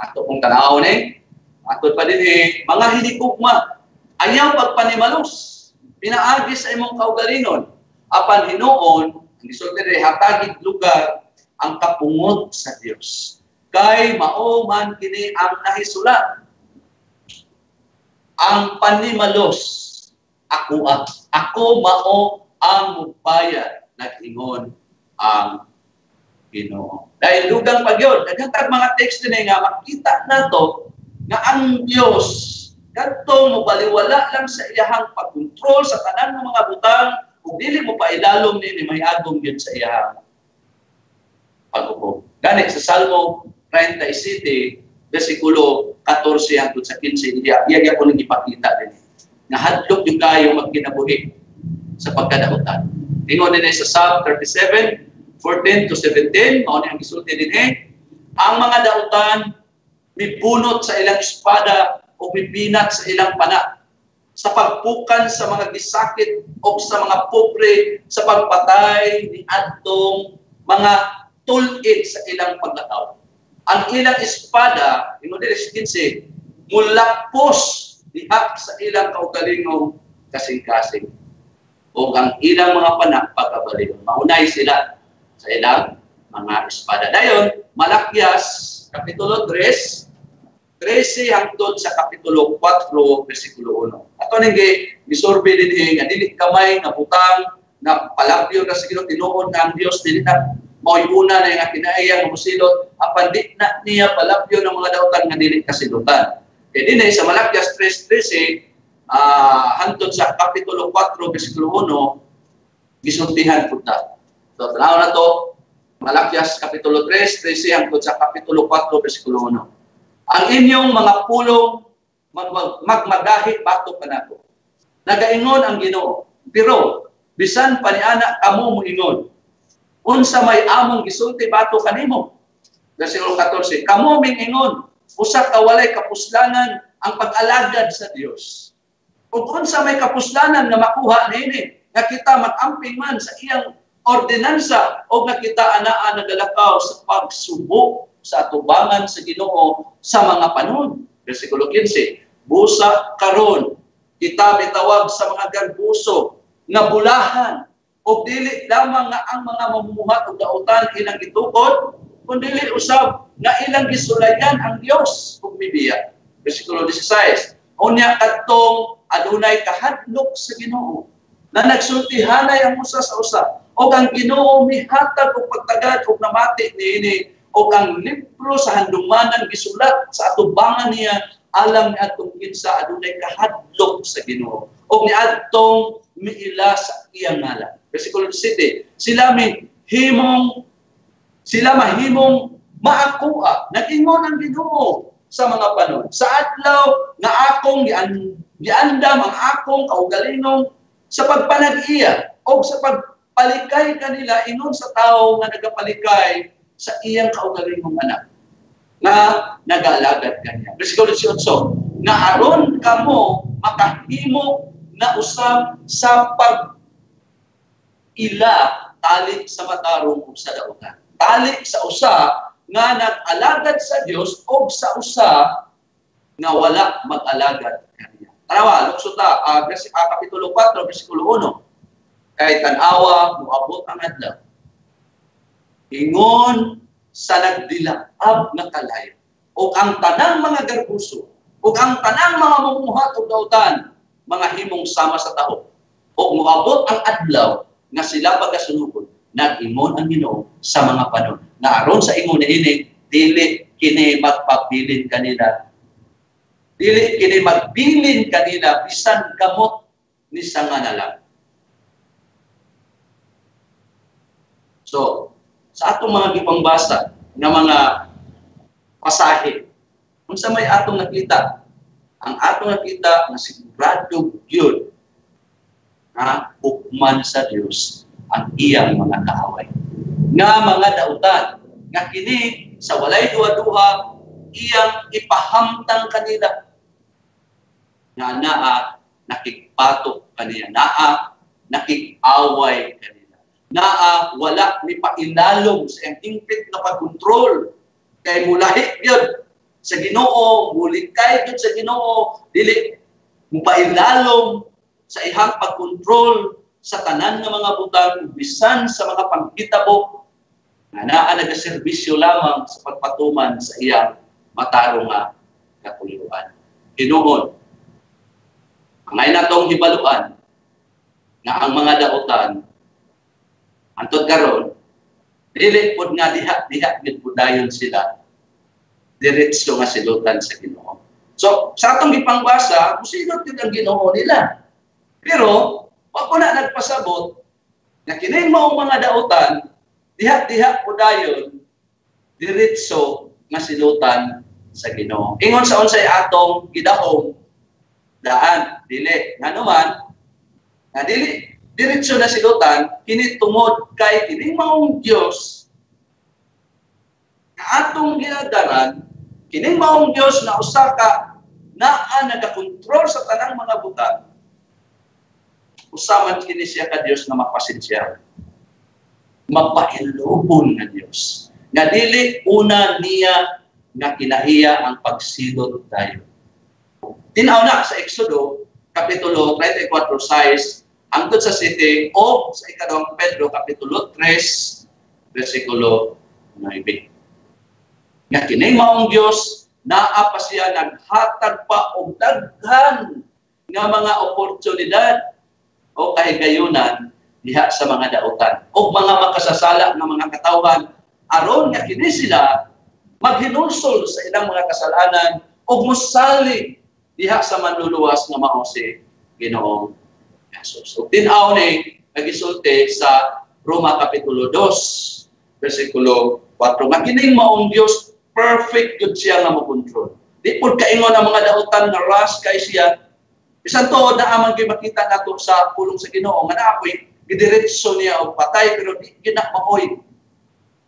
[SPEAKER 1] Ato pong tanaw ni ato pa din mga hinigugma ayaw pagpanimalos pinaagi sa imong kaugalingon apan hinuon gisulti diri hatagid lugar ang kapungot sa Dios kay mao man kini ang nahisulat ang panimalos ako mao ang mugbayad nag-ingon ang Ginoo. Dahil dugang pagyod, naghatag mga text din nga makita nato nga ang Dios kadto mo baliwala lang sa iyahang pagkontrol sa tanan ng mga butang ug dili mo pailalom ni may agong gyud sa iyahang paghukom. Gani sa Salmo 37 versikulo 14 hangtod sa 15 iya ko nang ipakita din nga hadlok yung kayo magkinabuhi sa pagkadautan. Ingon din sa Psalm 37:14-17, mao ni ang gisulti dinhi, ang mga dautan mibunot sa ilang espada o mibinat sa ilang pana sa pagpukan sa mga gisakit o sa mga pobre sa pagpatay ni adtong mga tulid sa ilang paglakaw. Ang ilang espada, ingon diri sa 15, mulapos diha sa ilang kaugalingong kasing-kasing. O ang ilang mga panak pagkabaliw. Maunay sila sa ilang mga espada. Dayon, Malakyas, Kapitulo 3, 13 hangtod sa Kapitulo 4, versikulo 1. Ato nang gisurvey din nga dili kamay nga butang na palabyo na sa Ginoo tinuod na ang Dios dili na mao'y una na nga kinaaya nga mosilot apan di na niya palabyo ng mga dautan nga dili kasilutan. E dinhi sa Malakyas 3:13 hangtod sa Kapitulo 4, versikulo 1 gisultihan pud ta. So, tanaw na to, Malakyas Kapitulo 3, 13 hangtod sa Kapitulo 4, versikulo 1. Ang inyong mga pulong magmagahi batok kanako. Nagaingon ang Ginoo, pero bisan pa niana kamo moingon. Unsa may among gisulti batok kanimo? Versikulo 14, kamo mingingon, usa ka walay kapuslanan ang pag-alagad sa Dios. Ug unsa may kapuslanan nga makuha niini, nga kita mag-amping man sa iyang ordinansa o nakita anaa nagalakaw sa pagsubok sa atubangan sa Ginoo sa mga panahon. Versikulo 15, busa karon kita mitawag sa mga garbuso nga bulahan o dili lamang nga ang mga mamumuhat o dautan ilang itukod kundi usab nga ilang gisulayan ang Dios ug mibiya. Versikulo 16, unya kadtong adunay kahadlok sa Ginoo na nagsultihanay ang usa sa usa O ang Ginoo mihatag og pagtagad og namati niini o ang libro sa handumanan gisulat sa atubangan niya alam ni atong kinsa adunay kahadlok sa Ginoo o ni atong miila sa iyang ngalan. Versikulo 7, sila mahimong maakuha, nag-ingon ang Ginoo sa mga panahon. Sa adlaw nga akong giandam ang akong kaugalingong sa pagpanag-iya o sa pagpalikay kanila ingon sa tao nga nagapalikay sa iyang kaugalingong anak nga nag-alagad kaniya. Versikulo 18, nga aron kamo makahimo na usab sa pag-ila tali sa matarong ug sa dautan. Tali sa usa nga nag-alagad sa Dios o sa usa nga wala mag-alagad kaniya. Tanawa, luksuta, Kapitulo 4, versikulo 1. Kay tanawa, muabot ang adlaw. Ingon sa nagdilaab na kalayo o ang tanang mga garbuso o ang tanang mga mumuhat o dautan mga himong sama sa taho o muabot ang adlaw nga sila pagasunugod nag-imon ang Ginoo sa mga panahon na aron sa ingon niini dili kini magpabilin kanila bisan kamot ni sanga na lang. So sa atong mga gipangbasa nga mga pasahe, unsa may atong nakita? Ang atong nakita nga sigurado gyud nga hukman sa Dios ang iyang mga kaaway. Nga mga dautan, nga kini sa walay duha-duha iyang ipahamtang kanila. Nga naa nakigpatok kanila, naa nakig-away kanila. Naa wala ni pailalom sa iyang tingpit na pagkontrol kay mulahi gyud sa Ginoo, mulikay gyud sa Ginoo, dili mo pailalom sa ihang pagkontrol sa tanan nga mga butang bisan sa mga panghitabo nga naa nagaserbisyo lamang sa pagpatuman sa iyang matarong nga kapuluan. Hinuon angay natong hibaluan nga ang mga dautan antod karon dili pod nga diha gid pudayon sila diretso nga silutan sa Ginoo. So sa atong gipangbasa musilot gyud ang Ginoo nila. Pero wa ko na nagpasabot nga kining maong mga dautan diha pudayon diretso nga silutan sa Ginoo. Ingon sa unsay atong gidahom daan dili nganuman nga dili diretso na silutan kini tungod kay kining maong Dios nga atong ginadaran kining maong Dios na usa ka naa nagakontrol sa tanang mga butang usaman kini siya ka Dios na mapasensya mapailubon nga Dios nga dili una niya nga kinahiya ang pagsilot tayo. Tinaw na sa Exodo kapitulo 34:6 hangtod sa 7 o sa ikadawang Pedro kapitulo 3 versikulo 9. Nga kining maong Dios naa pa siya naghatag pa og daghan nga mga oportunidad o kahigayunan diha sa mga dautan o mga makasasala ng mga katawhan aron nga kini sila maghinulsol sa ilang mga kasalanan o musali diha sa manluluwas nga mao si Ginoong Jesus. So tin-aw ni nagisulti sa Roma kapitulo 2 versikulo 4 nga kining maong Dios perfect gud siya nga mo-control. Di pud kaingon ang mga dautan nga ras kay siya bisan tuod na amang makita nato sa pulong sa Ginoo nga naapoy gidiretso niya og patay pero di ginakmaoy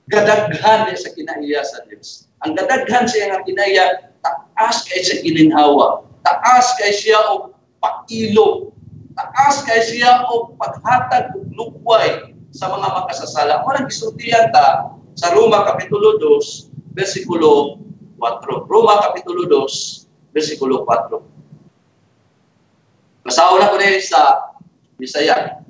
[SPEAKER 1] gadaghan niya sa kinaiya sa Dios. Ang gadaghan siya nga kinaiya taas kay sa gininhawa, taas kay siya og pakilo, taas kay siya og paghatag og lugway sa mga makasasala. Walang gisultihan ta sa Roma kapitulo 2 versikulo 4. Roma kapitulo 2 versikulo 4. Basaon na ko din sa Bisaya,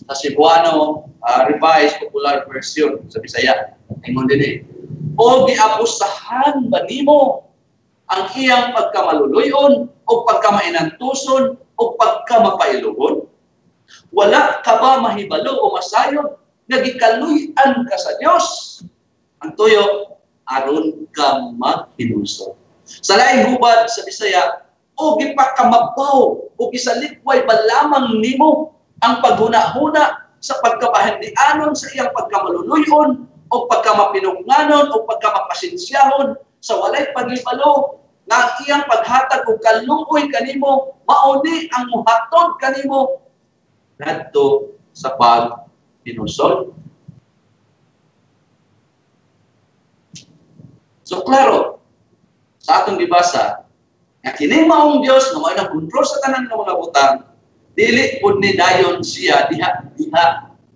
[SPEAKER 1] sa Cebuano Revised Popular Version sa Bisaya. Ingon din o giabusahan ba nimo ang iyang pagkamaluluyon o pagkamainantuson o pagkamapailugon? Wala ka ba mahibalo o masayod nga gikaluy-an ka sa Dios. Ang tuyo, aron ka maghinulsol. Sa laing hubad sa Bisaya, o gipakamabaw o gisalikway ba lamang nimo ang paghuna-huna sa pagkapahandianon sa iyang pagkamaluluyon o pagkamapinunganon o pagkamapasinsiyahon sa walay pagibalo nga ang iyang paghatag og kaluoy kanimo mauni ang muhatod kanimo ngadto sa paghinulsol. So klaro sa atong gibasa nga kini maong Dios nga mao nang kontrol sa tanan ng mga butang, dili pud ni dayon siya diha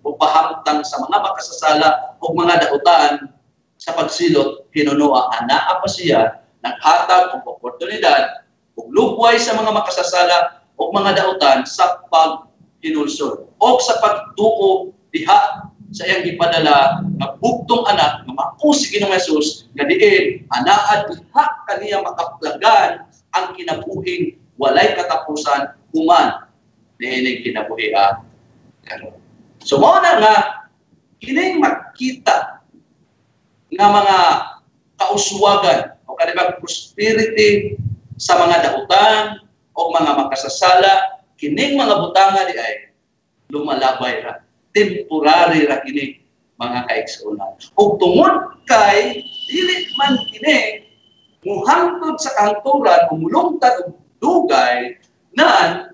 [SPEAKER 1] o pahamtang sa mga makasasala o mga dautan sa pagsilot hinunoa anaa pa siya naghatag og oportunidad ug lugway sa mga makasasala o mga dautan sa paghinulsol o sa pagtuo diha sa iyang gipadala nga bugtong anak nga mao si Ginoong Hesus nga diin anaa diha kaniya makaplagan ang kinabuhing walay katapusan human niining kinabuhian. So mao na nga kining makita nga mga kauswagan o kanibang prosperity sa mga dautan o mga makasasala, kining mga butanga di ay lumalabay ra, temporary ra kini mga kaigsuonan. O tungod kay dili man kini muhangtod sa kahangturan, umulungtad og dugay nan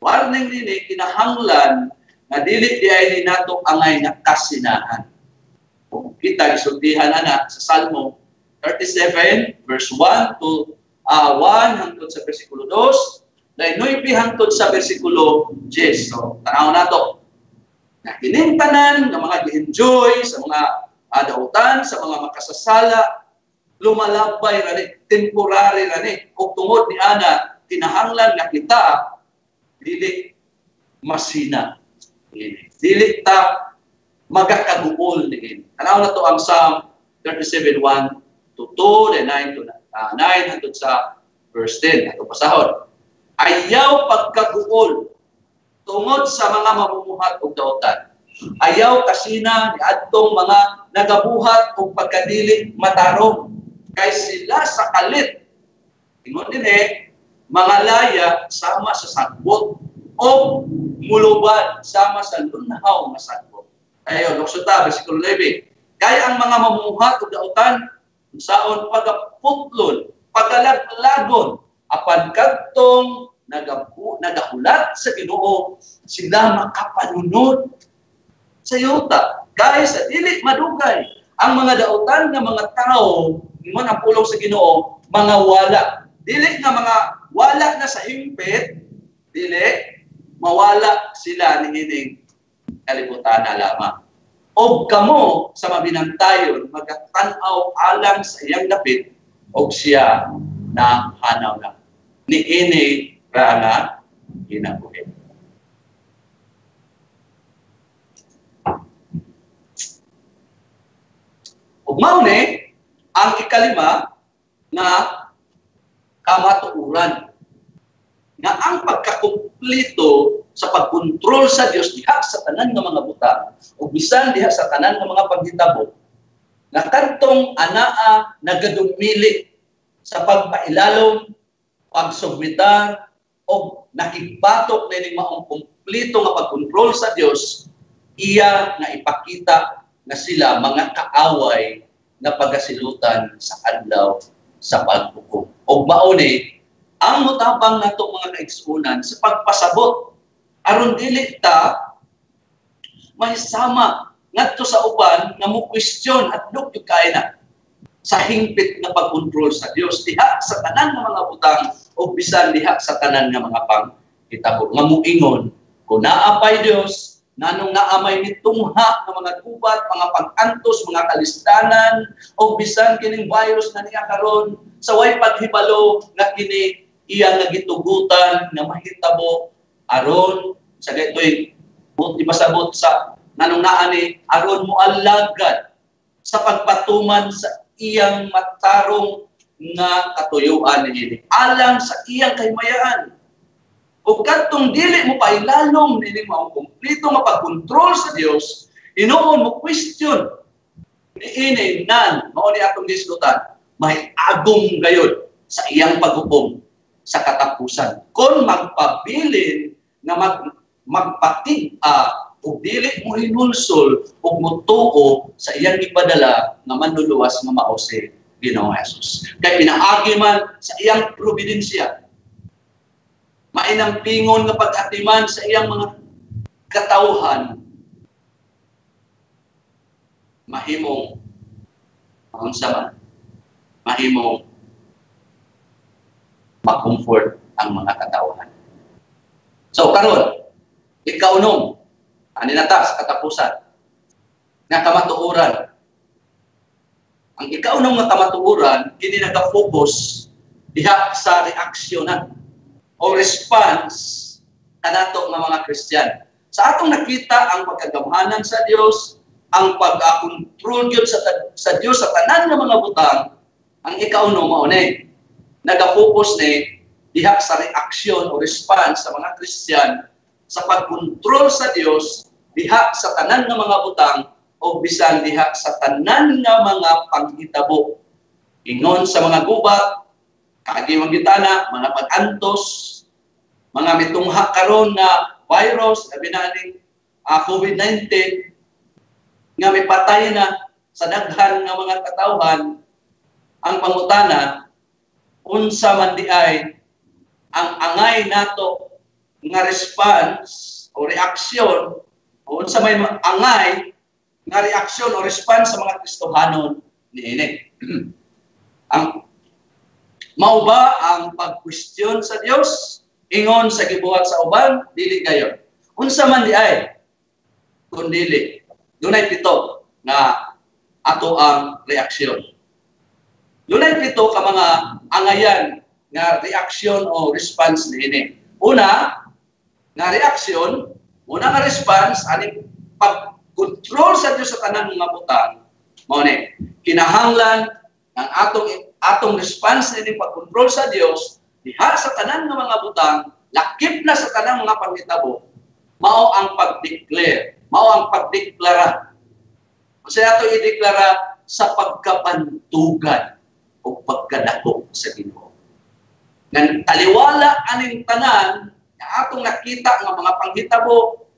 [SPEAKER 1] warning nini kinahanglan na dili di ay nato angay nga kasinahan. Kung kita gisultihan ana sa Salmo 37 verse 1 to 1 hangtod sa bersikulo 2, dahil 9 hangtod sa bersikulo 10. So tanaw nato na kining tanan nga mga gi-enjoy sa mga dautan, sa mga makasasala, lumalabay ra ni, temporary ra ni, ug tungod ni ana kinahanglan nga kita dili masina, dili ta magakaguol ni. Tanaw na to ang Psalm 37:1 to 2, then 9 to 9 hangtod sa verse 10. Ato pasahod. Ayaw pagkaguol tungod sa mga mamumuhat og dautan. Ayaw kasina ni adtong mga nagabuhat og pagkadili matarong kay sila sa kalit. Ingon dinhi mga laya sama sa sagbot o mulubad sama sa lunhaw nga sagbot. Ayo loksuta bersikulo 9. Kaya ang mga mamumuhat og dautan saon pagaputlon, pagalaglagon apan kadtong nagahulat sa Ginoo sila makapanunod sa yuta. Kay sa dili madugay ang mga dautan nga mga tao ingon ang pulong sa Ginoo mga wala. Dili nga mga wala na sa himpit, dili mawala sila niining kalibutan na lamang. Og kamo sa mabinantayon magatan-aw alang sa iyang dapit og siya na hanaw na. Niini ra nga ginabuhi. Ug mao ni ang ikalima na kamatuoran nga ang pagkakumpleto sa pagkontrol sa Dios diha sa tanan nga mga butang o bisan diha sa tanan nga mga paghitabo nga kadtong anaa nagadumili sa pagpailalom, pagsubmitar o nakigbatok na ining maong kumpleto nga pagkontrol sa Dios iya nga ipakita na sila mga kaaway na pagasilutan sa adlaw sa paghukom. Og mao ni ang mutabang nato mga kaigsuonan sa pagpasabot aron dili ta mahisama ngadto sa uban nga mo question at dugay kay na sa hingpit nga pagkontrol sa Dios diha sa tanan nga mga butang o bisan diha sa tanan nga mga panghitabo nga muingon kung naapay Dios nanong naamay mitungha nga mga gubat, mga pag-antos, mga kalistanan o bisan kining virus na niya karon sa way paghibalo nga kini iya nga gitugutan nga mahitabo aron sa gaytoy ipasabot sa nanong naani aron mo alagad sa pagpatuman sa iyang matarong nga katuyuan niini alang sa iyang kahimayaan. Ug kadtong dili mo pailalom nini mo ang kumpleto nga pagkontrol sa Dios Inoon mo question. Niini nan mao ni atong gisgutan, may agom gayud sa iyang paghukom sa katapusan. Kung magpabilin nga magpatig-a ug dili mo hinulsol ug motuo sa iyang ipadala nga manluluwas nga mao si Ginoong Hesus. Kay pinaagi man sa iyang providensya, mainampingon nga pag-atiman sa iyang mga katawhan, mahimong mahimong mag-comfort ang mga katawhan. So karon, ikaunom ani natas katapusan nga kamatuoran. Ang ikaunom nga kamatuoran kini naga-focus diha sa reaksyonan o response kanato nga mga Kristiyan. Sa atong nakita ang pagkagamhanan sa Dios, ang pag-control gyud sa Dios sa tanan nga mga butang, ang ikaunom mao ni naga-focus ni diha sa reaksyon o response sa mga Kristiyan sa pagkontrol sa Dios diha sa tanan nga mga butang o bisan diha sa tanan nga mga panghitabo. Ingon sa mga gubat, kagiwang gitana, mga pag-antos, mga mitungha karon na virus, labi na ning COVID-19, nga may patay na sa daghan nga mga katawhan, ang pangutana, unsa man di ay ang angay nato nga response o reaksyon, o unsa may angay nga reaksyon o response sa mga Kristohanon niini. Ang mao ba ang pag-question sa Dios ingon sa gibuhat sa uban dili gayon. Unsa man di ay kun dili dunay pito nga ato ang reaksyon. Dunay pito ka mga angayan nga reaksyon o response niini. Una nga reaksyon, una nga response ani pag-control sa Dios sa tanan nga butang. Mao ni kinahanglan ang atong response ni pag-control sa Dios diha sa tanan nga mga butang, lakip na sa tanan mga panghitabo, mao ang pag-declare, mao ang pagdeklara. Kasi ato i-deklara sa pagkabantugan o pagkadako sa Ginoo. Ngan taliwala aning tanan nga atong nakita nga mga panghitabo,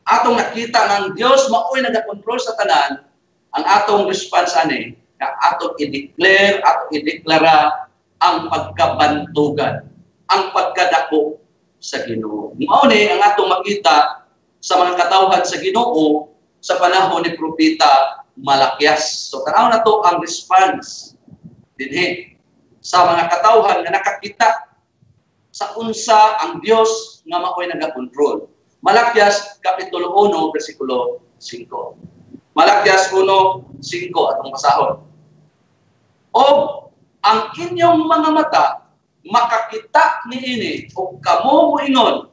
[SPEAKER 1] atong nakita ng Dios maoy nagakontrol sa tanan, ang atong response ani nga atong i-declare, atong i-deklara ang pagkabantugan, ang pagkadako sa Ginoo. Mao ni ang atong makita sa mga katawhan sa Ginoo sa panahon ni Propeta Malakias. So tanaw na to ang response dinhi sa mga katawhan nga nakakita sa unsa ang Dios nga maoy nagakontrol. Malakias kapitulo 1 bersikulo 5. Malakias 1:5 atong basahon. O ang inyong mga mata makakita niini o kamo moingon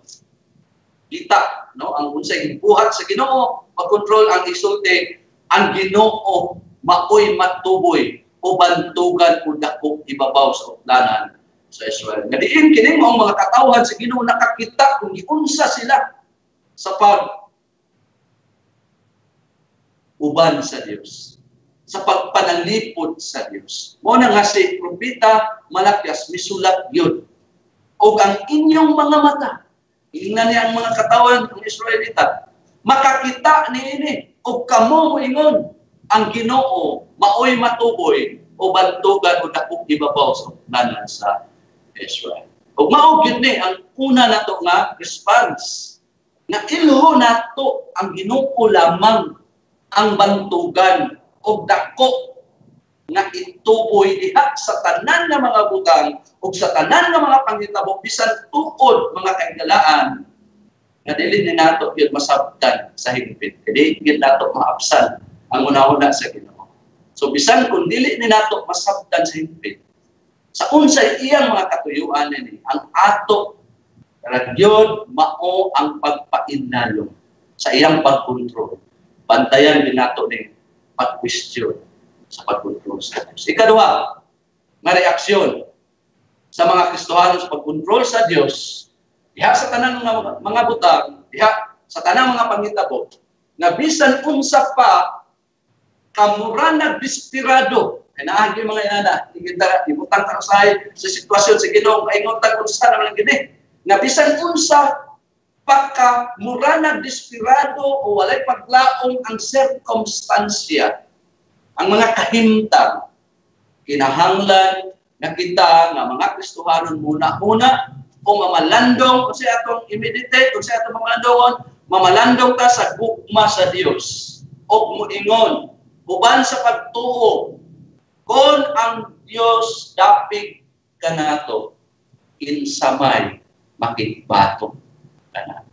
[SPEAKER 1] kita no ang unsay gibuhat sa Ginoo pag-control ang isulti ang Ginoo maoy matuboy o bantugan o dako ibabaw sa utlanan sa Israel. Ngadiin kini ang mga katawhan sa Ginoo nakakita kung giunsa sila sa uban sa Dios, sa pagpanalipod sa Dios. Mo na nga si Propeta Malakias misulat yun. O ang inyong mga mata, ingnan niya ang mga katawan ng Israelita, makakita niini o kamo moingon ang Ginoo maoy matuboy o bantugan o dakop ibabaw sa utlanan sa Israel. O mao gyud ni ang una nato nga response nga ilho nato ang Ginoo lamang ang bantugan o dako nga ituboy diha sa tanan nga mga butang o sa tanan nga mga panghitabo bisan tuod mga kaigalaan nga dili ni nato gyud masabtan sa higpit. Dili gyud nato maabsan ang una-una sa Ginoo. So bisan kung dili ni nato masabtan sa higpit, sa unsay iyang mga katuyuan ni ang ato ragyod mao ang pagpainalong sa iyang pagkontrol. Bantayan din nato ni pag-question sa pagkontrol sa Diyos. Ikadua, nga reaksyon sa mga Kristohanon sa pagkontrol sa Diyos, diha sa tanang mga butang, diha sa tanang mga panghitabo, nga bisan unsa pa kamura nagdesperado. Kanahan yung mga inana, ibutang ta sa sitwasyon sa Ginoo, kaingon ta kung saan naman gini. Nga bisan unsa pagka mura nagdesperado o walay paglaom ang circumstansya, ang mga kahimtang, kinahanglan na kita nga mga Kristohanon muna-una o mamalandong, kung siya atong i-meditate, kung siya atong mamalandong ta sa gugma sa Dios o muingon, uban sa pagtuo, kung ang Dios dapig kanato, insamay makitbato kanato.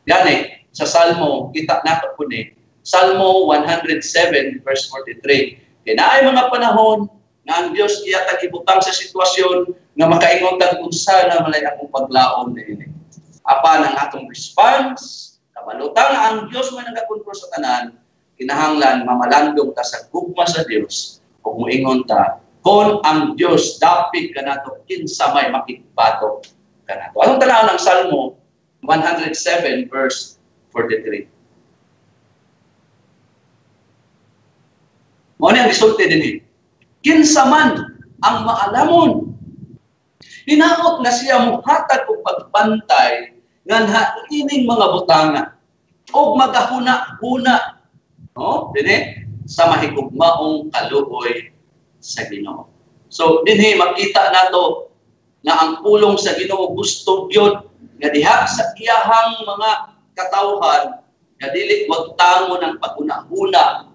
[SPEAKER 1] Gani, sa Salmo, kita nato po ni, Salmo 107 verse 43. Kinaay mga panahon nga ang Dios iyatag ibutang sa sitwasyon nga makaingon tag unsa na malay akong paglaom niini. Apan ang atong response, kabalutang ang Dios man nagakontrol sa tanan, kinahanglan mamalandong ta sa gugma sa Dios ug moingon ta kon ang Dios dapig kanato kinsa may makitbato kanato. Anong tanaw ng Salmo 107 verse 43? Mao ni ang gisulti dinhi. Kinsa man ang maalamon, hinaot na siya muhatag og pagbantay nganha ining mga butanga og magahuna-huna, no? Dinhi sa mahigugmaong kaluoy sa Ginoo. So dinhi makita nato nga ang pulong sa Ginoo gusto gyud nga diha sa iyahang mga katawhan nga dili wag tango ng paguna-huna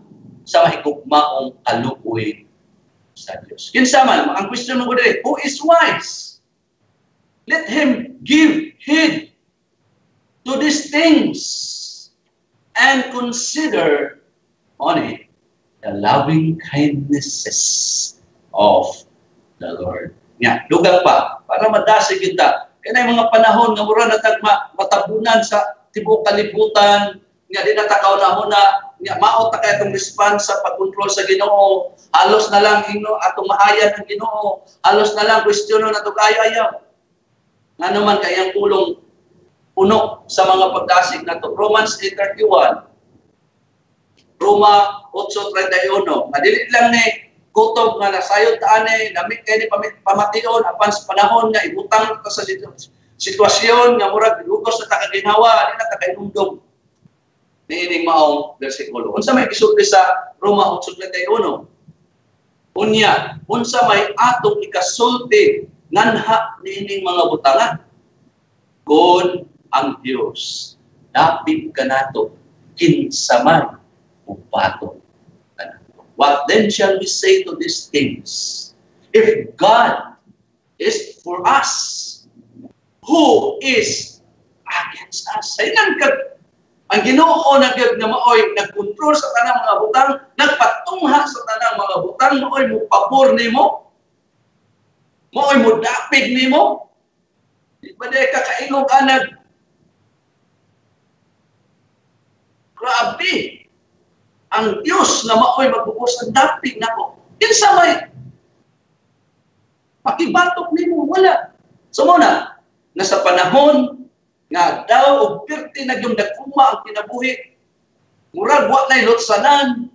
[SPEAKER 1] sa mahigugmaong kaluoy sa Dios. Kinsa man ang question mo diri, who is wise? Let him give heed to these things and consider on it the loving kindnesses of the Lord. Nga, dugang pa, para madasig kita. Kaya mga panahon nga mura na matabunan sa tibuok kalibutan, nga di natakaw na muna, nga maot na kaya itong response sa pagkontrol sa Ginoo. Halos na lang atong mahayan ng Ginoo. Halos na lang kwestiyono na ito kayo-ayaw. Nga naman kayang pulong puno sa mga pagdasig na ito. Romans 8:31. Roma 8:31. Madilit lang ni kutob nga nasayod taanay, lamig kayo ni pamation, apan sa panahon nga ibutang sa sitwasyon nga murag lugos na takaginawa, di na takainumdum. Niining maong versikulo. Unsa may gisulti sa Roma 8:31? Unya, unsa may atong ikasulti nganha niining mga butangan? Kon ang Dios dapig kanato kinsa man upato. What then shall we say to these things? If God is for us, who is against us? Ang Ginoo na maoy nagkontrol sa tanang mga butang, nagpatungha sa tanang mga butang, maoy mo pabor nimo, maoy mo dapig nimo. Di ba di kakaingog anag? Grabe! Ang Diyos na maoy magbubos ang dapig nako. Kinsa may pakibatok nimo? Wala. So muna, nasa panahon nga daw og pirti na yung nagkuma ang kinabuhi. Murag wa na ilotsanan,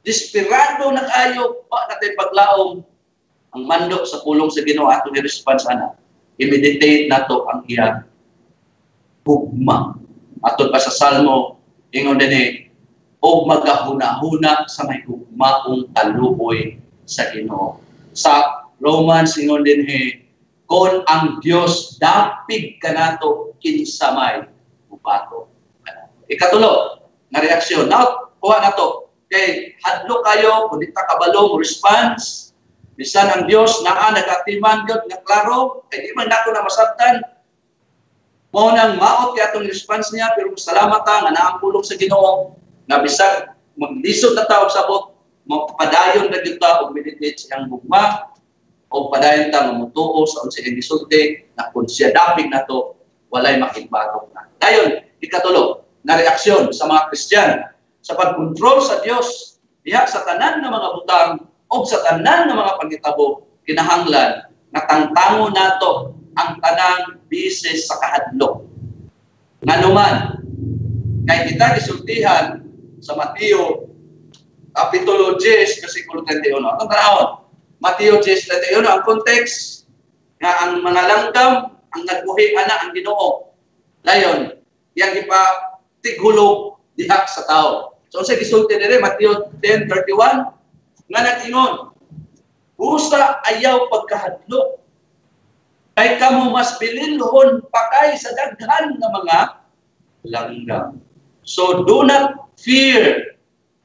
[SPEAKER 1] desperado na kayo, wa natin paglaom. Ang mandok sa pulong sa Ginoo ato ni response ana. I-meditate nato ang iyang hugma. Aton pa sa Salmo, ingon dinhi, o magahuna-huna sa may hugmaong kaluoy sa Ginoo. Sa Romans, ingon dinhi, kon ang Dios dapig kanato kinsamay upato. Ikatulo na reaksyon. Now, kuha na to. Kay hadlo kayo, kung di ta kabalo mo response, bisan ang Dios naa nagatiman gyud nga klaro, kay di man nako na masabtan. Mo nang maot kay atong response niya, pero salamat ta nga naang pulong sa Ginoo nga bisag maglisod na tawag sabot, magpadayon na gyud ta og meditate sa iyang gugma o padayon ta nga mutuo sa unsay gisulti na kun siya dapig nato walay makitbatok na. Dayon, ikatulo na reaksyon sa mga Kristiyano sa pagkontrol sa Dios diha sa tanan ng mga butang o sa tanan ng mga pagitabo, kinahanglan na tangtango nato ang tanang bisis sa kahadlok. Nganuman, Kaya kita gisultihan sa Mateo Kapitulo 10, versikulo 31. Ang tanawon, Mateo 10:31, ang context nga ang mga langgam, ang nagbuhi ana ang Ginoo. Dayon, yang ipatigulog diha sa tao. So sa gisulti dire Mateo 10:31 nga nag-ingon, usa ayaw pagkahadlok. Kay kamo mas bililhon pa kay sa daghan nga mga langgam. So do not fear.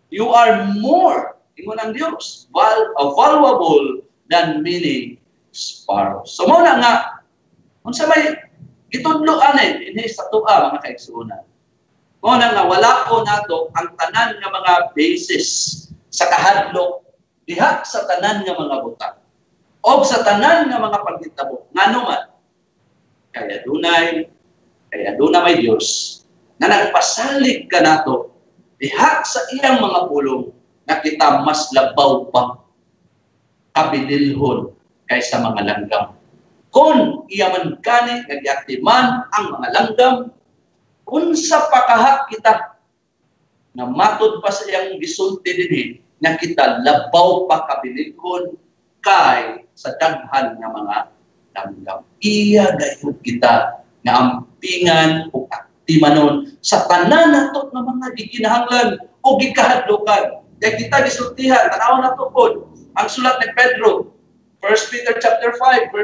[SPEAKER 1] You are more, ingon ang Dios, valuable than many sparrows. So mo na nga, unsa may gitudloan ini sa tuwa mga kaigsuonan. Mo na nga wala ko nato ang tanan nga mga basis sa kahadlok diha sa tanan nga mga butang o sa tanan nga mga paghitabo ngano man kaya dunay may Dios na nagpasalig ka nato diha sa iyang mga pulong na kita mas labaw pa kabililhon kaysa mga langgam. Kung iyaman kani nagyaktiman ang mga langgam, unsa pa kaha kita na matod pa sa iyang gisulti dinhi na kita labaw pa kabililhon kay sa daghan nga mga langgam. Iya gayud kita nga ampingan o aktimanon sa tanan nato nga mga gikinahanglan o gikahadlokan. Kaya kita gisultihan, tanaw na to po, ang sulat ni Pedro, 1 Peter chapter 5,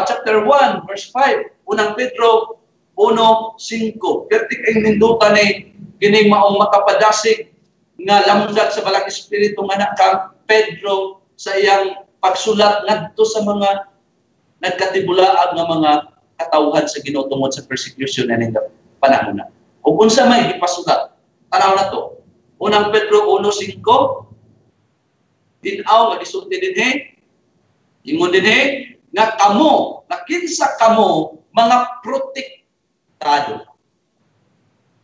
[SPEAKER 1] chapter 1, verse 5, unang Pedro 1:5. Perti kay nindutan ni kining maong makapadasig nga lamdag sa balang espiritu nga anak kang Pedro sa iyang pagsulat ngadto sa mga nagkatibulaag nga mga katawhan sa Ginoo tungod sa persecution na nila panahon na. Kung unsa may ipasulat, tanaw na to. Unang Pedro 1:5, tinaw nga gisulti dinhi, ingon dinhi nga kamo, nakinsa kamo mga protektado,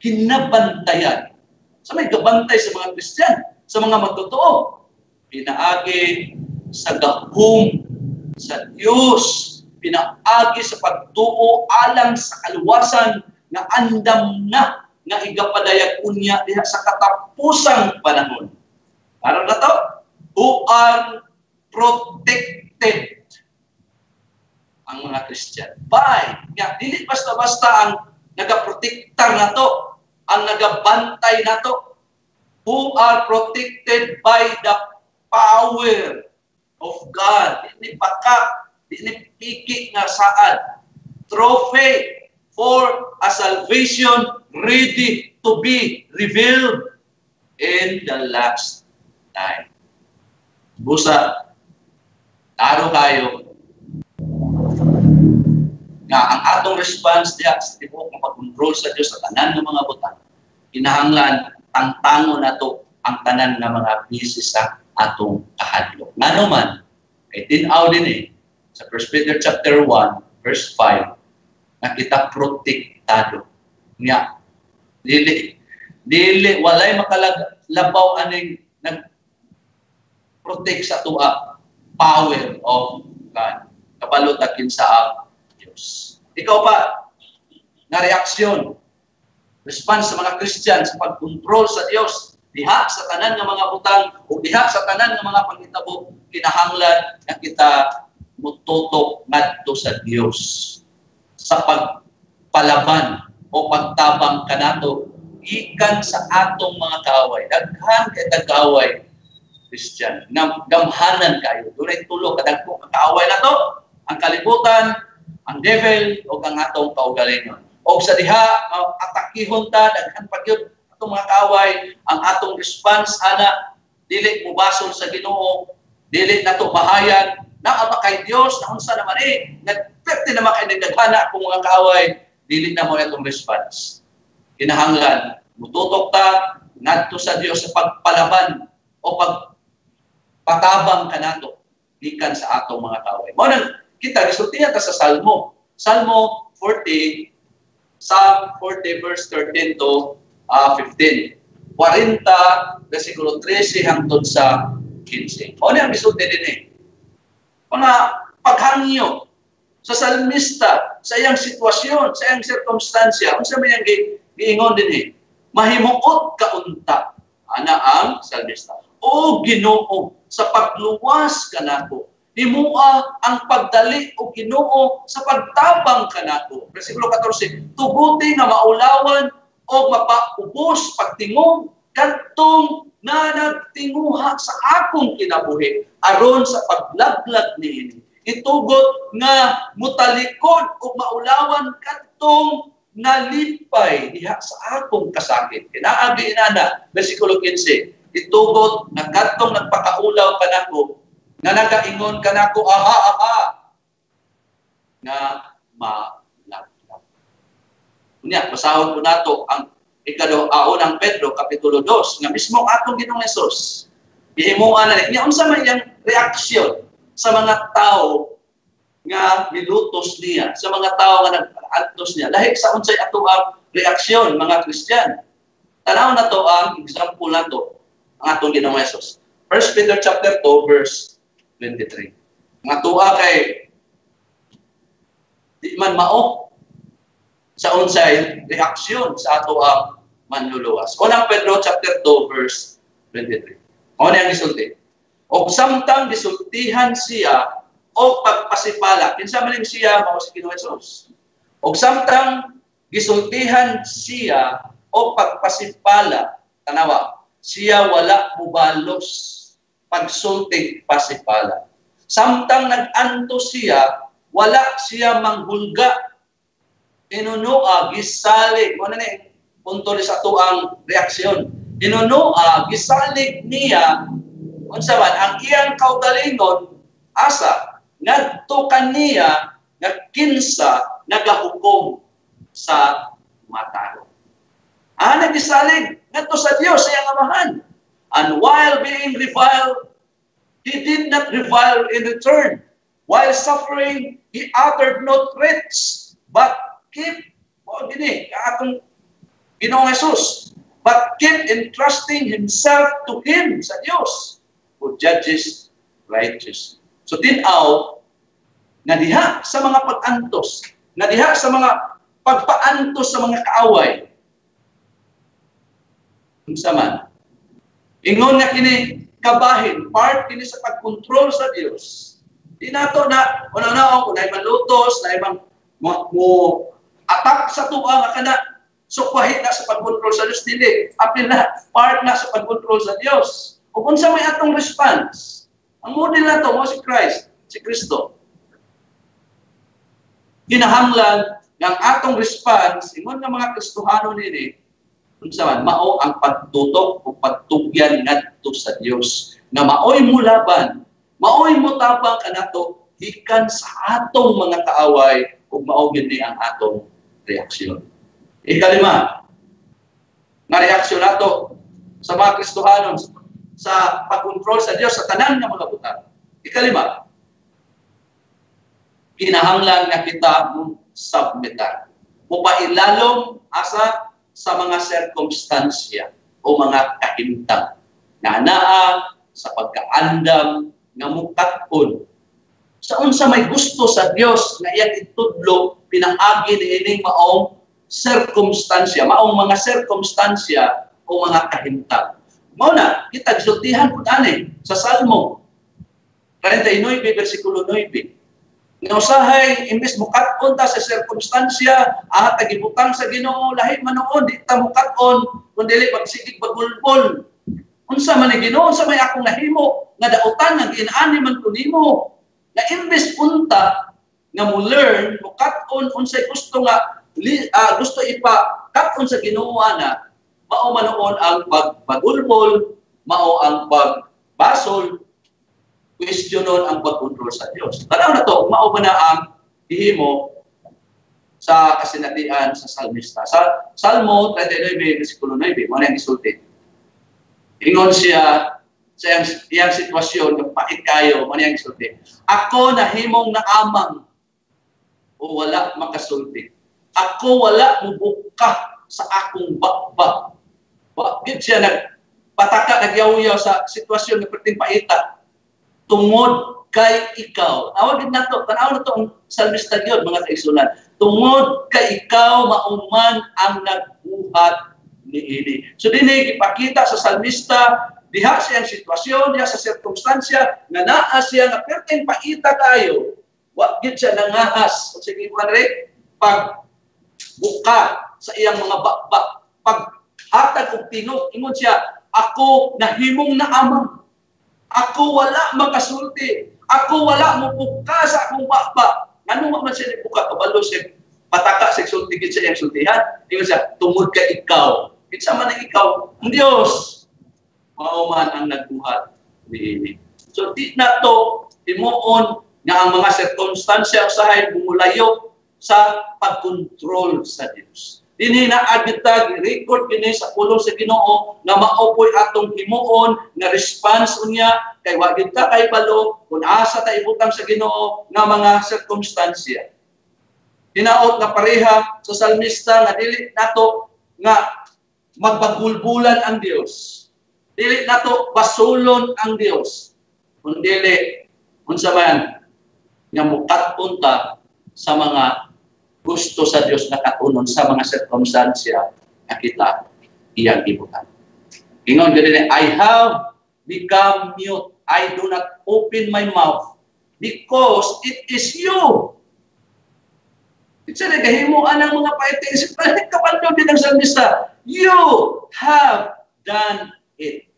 [SPEAKER 1] kinabantayan. Sa may gabantay sa mga Kristiyan, sa mga magtotoo, pinaagi sa gahom sa Diyos, pinaagi sa pagtuo alang sa kaluwasan nga andam na nga igapadayag unya diha sa katapusang panahon. Para na to, who are protected ang mga Kristiyan. By, nga, dili basta-basta ang nagaprotektar na to, ang nagabantay na to, who are protected by the power of God. Dili baka, dili piki nga saan. Trophy for a salvation ready to be revealed in the last time. Busa, taro kayo nga ang atong response diya sa tibok ng pag-control sa Diyos sa tanan ng mga butang, kinahanglan tangtangon nato ang tanan ng mga bisis sa atong kahadlok. Nga naman, kay tinaw din sa 1 Peter chapter 1, verse 5, na kita protektado. Nga, dili, walay makalaglabaw aning nag-protect sa tuwa, power of God. Kabalutakin sa Diyos. Ikaw pa, na reaksyon, response sa mga Christian sa pag-control sa Diyos, diha sa tanan ng mga butang o diha sa tanan ng mga panghitabo, kinahanglan na kita mututok ngadto sa Diyos sa pagpalaban o pagtabang kanato ikan sa atong mga kaaway. Daghan kay tagaway Christian. Gamhanan kayo. Dunay tulo kadagko kaaway na to, ang kalibutan, ang devil o ang atong kaugalingon. O sa diha atakihon ta daghan pagyud atong mga kaaway, ang atong response ana dili mubasol sa Ginoo, dili nato bahayan naa ba kay Dios na unsa naman nagpekti naman kay nagdaghana akong mga kaaway, dili na mo atong response. Kinahanglan mututok ta ngadto sa Dios sa pagpalaban o pagpatabang kanato gikan sa atong mga kaaway. Mao nang kita gisultihan ta sa Salmo 40, Psalm 40 verse 13 to 15. 40 versikulo 13 hangtod sa 15. Mao ni ang gisulti dinhi. Mga paghangyo sa salmista sa iyang sitwasyon, sa iyang sirkumstansya, unsa may ang giingon dinhi mahimuot kaunta. Ana ang salmista. O Ginoo, sa pagluwas kanako, himua ang pagdali o Ginoo sa pagtabang kanako. Versikulo 14, tuguti nga maulawan o mapaubos pagtingog kadtong na nagtinguha sa akong kinabuhi aron sa paglaglag niini. Itugot nga mutalikod o maulawan kadtong nalipay diha sa akong kasakit. Kinaagi inana, versikulo 15, itugot nga kadtong nagpakaulaw kanako, nga nagaingon kanako, aha, aha, nga malaglag. Unya, basahon ko nato ang unang Pedro, Kapitulo 2, nga mismo atong Ginoong Hesus. Ihimuan na niya, unsa man iyang reaksyon sa mga tao nga nilutos niya, sa mga tao nga nag-antos niya. Dahil sa unsay ato ang reaksyon, mga Kristiyan. Tanaw na to ang example na to, ang atong Ginoong Hesus. 1 Peter chapter 2, verse 23. Nga tuwa kay di man mao sa unsay reaksyon sa ato ang manluluwas. Unang Pedro chapter 2 verse 23. Mao na ang gisulti. Og samtang gisultihan siya o pagpasipala. Kinsa man ning siya mao si Ginoong Hesus. Og samtang gisultihan siya o pagpasipala, tanawa, siya wala mubalos pagsultig pasipala. Samtang nag-anto siya, wala siya manghulga. Inunoa, gisalig. Ano na punto sa ato ang reaksyon. Inunoa, gisalig niya, unsa man, ang iyang kaugalingon, asa, ngadto kaniya, nagkinsa, nagahukom sa mataro. Nagisalig, ngadto sa Dios, sa iyang amahan. And while being reviled, he did not revile in return. While suffering, he uttered no threats, but keep, atong Ginoong Hesus, but keep entrusting himself to Him, sa Diyos, who judges righteous. So tinaw, nga diha sa mga pag-antos, nga diha sa mga pagpaantos sa mga kaaway, unsa man, ingon nga kini kabahin, part kini sa pagkontrol sa Dios. Di nato na, una-una kung na malutos, na ibang mo attack sa tuwa nga kana, so pahit na sa pagkontrol sa Diyos, dili. Apil na, part na sa pagkontrol sa Diyos. O kung sa may atong response, ang model na to, mo si Christ, si Kristo. Kinahanglan ng atong response, ingon nga mga Kristohano nini, kung saan, mao ang pagtutok o pagtugyan ngadto sa Dios na maoy mulaban, maoy mutabang kanato gikan sa atong mga kaaway ug mao gyud ni ang atong reaksyon. Ikalima, nga reaksyon nato sa mga Kristohanon sa pagkontrol sa Dios sa tanan nga mga butang. Ikalima, kinahanglan nga kita submitan. Mupailalom asa sa mga sirkumstansya o mga kahimtang na anaa sa pagkaandam nga mukat-on. Sa unsa may gusto sa Dios nga iyang itudlo pinaagi niining maong sirkumstansya, maong mga sirkumstansya o mga kahimtang. Mao na kita gisultihan pud ani sa Salmo 39 bersikulo 9. Nausahay, imbis mukat-on ta sa sirkumstansya, tagibutang sa Ginoo, lahi manoon, di ta mukat-on, kung dili magsigig bagulbol. Unsa man ni Ginoo, unsa may akong nahimo, nga dautan, nga ginaani man ko nimo, nga imbis punta, nga mo learn, mukat-on, unsay gusto nga, gusto ipa-kat-on sa Ginoo na, mao manoon ang pagbagulbol, mao ang pagbasol, questionon ang pagkontrol sa Diyos. Tanaw na to, mao ba na ang ihimo sa kasinatian sa salmista. Sa Salmo 39, versikulo 9, mao na ang isulti. Ingon siya sa iyang sitwasyon, pait kayo, mao na ang isulti. Ako nahimong naamang o wala makasulti. Ako wala mubuka sa akong bakbak. Bakit siya nagpataka, nagyaw-yaw sa sitwasyon na perting paita? Tungod kay ikaw. Awagin na to, tanaw na to ang salmista yun, mga kaisulan. Tungod kay ikaw, mauman ang nagbuhat niini. So dinhi gipakita sa salmista diha siyang sitwasyon, diha sa sirkumstansya nga naa siya nga perting paita kayo. Wa gid siya nangahas. So sige mo Andre, pag buka sa iyang mga bakbak, pag hatag og tingog, ingon siya, ako nahimong naamang. Ako wala makasulti. Ako wala mo buka sa akong bakbak. Ngano man siya ni buka kabalo siya pataka sa sulti gid siya yang sultihan. Ingon siya, tungod ka ikaw. Kinsa man ang ikaw? Ang Dios. Mao man ang nagbuhat niini. So di na to timuon nga ang mga sirkumstansya usahay bumulayo sa pagkontrol sa Dios. Dinhi na agitag record kini sa pulong sa Ginoo nga maopoy atong himuon nga response unya kay wa gyud ta kay balo kun asa ta ibutang sa Ginoo nga mga sirkumstansya. Hinaot nga pareha sa salmista nga dili nato nga magbagulbulan ang Dios. Dili nato basulon ang Dios. Kun dili unsa man nga mukat-on ta sa mga gusto sa Dios na katunon sa mga sirkumstansya na kita iyang ibutan. Ingon gani, I have become mute. I do not open my mouth because it is you. Itsa na gahimuan ang mga paiting isip. Kapalyo din ang salmista. You have done it.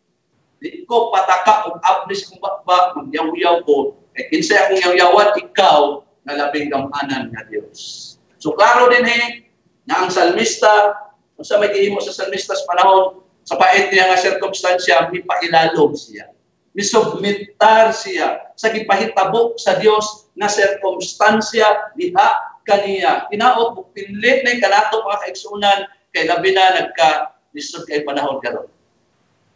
[SPEAKER 1] Di ko pataka o ablis kong bakbak, magyaw-yaw ko. Eh, kinsay akong yaw-yawan, ikaw na labing gamanan nga Diyos. So, klaro din na ang salmista, kung sa may gihimo sa salmista sa panahon, sa pait niya nga sirkumstansya, may pailalom siya. May submitar siya sa gipahitabo sa Dios na sirkumstansya diha kaniya. Tinaot mo, pinlit na yung kanato mga kaigsunan, kay labi na nagka-lisod kay panahon karon.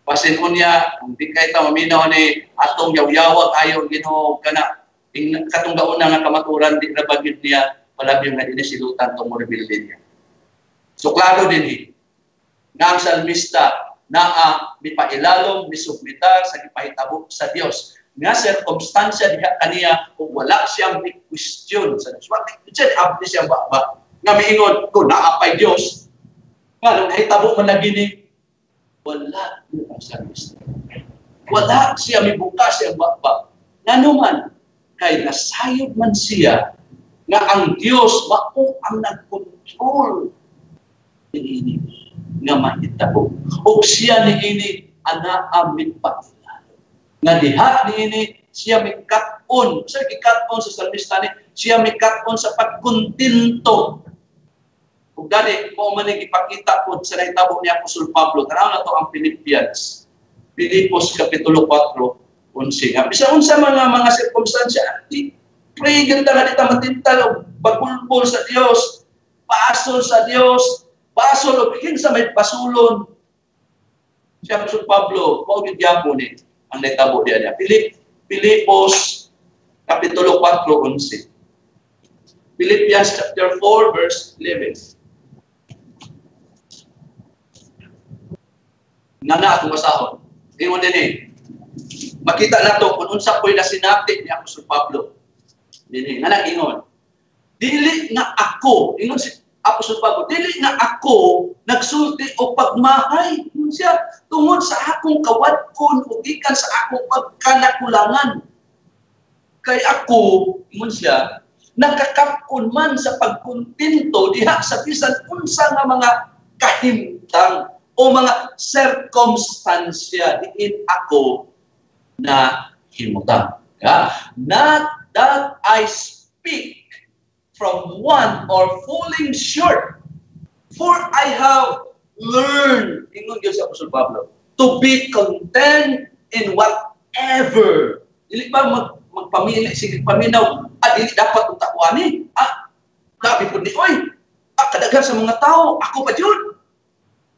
[SPEAKER 1] Pasin mo niya, kung di kayo maminaw ni atong yaw-yawag ayaw Ginoo kana katong gauna nga kamaturan di na bagid niya palabing nga dinisilutan tong mobilidad niya. So klaro din nga ang salmista naa mipailalom misubmitar sa gipahitabo sa Dios nga sirkumstansya diha kaniya kung wala siyang question sa Dios. Wa siya abdi siya ba nga miingon ko naa pay Dios nga nung nahitabo man lagi ni wala ang salmista. Wala siya mibukas siya ba nanuman kay nasayod man siya nga ang Dios mao ang nagkontrol niini nga mahitabo. O siya niini anaa mipakilala. Nga diha niini siya mikat-on. Sa gikat-on sa salmista ni siya mikat-on sa pagkontento. Ug gani mo man ipakita pod sa nahitabo ni Apostol Pablo. Tanaw na to ang Philippians. Filipos kapitulo 4:11. Bisan unsa mga sirkumstansya, pray ganda nga dita matintal og pagulbol sa Dios, paasol sa Dios, paasol og kinsa may pasulon. Si Apostol Pablo, mao gyud gyapon ni ang nahitabo diha. Filipos kapitulo 4:11. Philippians chapter 4 verse 11. Nana atong basahon. Ingon din makita nato kung unsa po'y nasinati ni Apostol Pablo. Dinhi nga nag-ingon. Dili nga ako, ingon si Apostol Pablo, dili nga ako nagsulti o pagmahay. Ingon siya, tungod sa akong kawadkon o gikan sa akong pagkanakulangan. Kay ako, ingon siya, nagkakapon man sa pagkontento diha sa bisan unsa nga mga kahimtang o mga circumstansya diin ako na himutang. Not that I speak from want or falling short, for I have learned, ingon gyud sa Apostol Pablo, to be content in whatever. Dili ba magpamili, sige paminaw, dili dapat utakwani. Grabe po ni, oy, kadaghan sa mga tao, ako pa yun.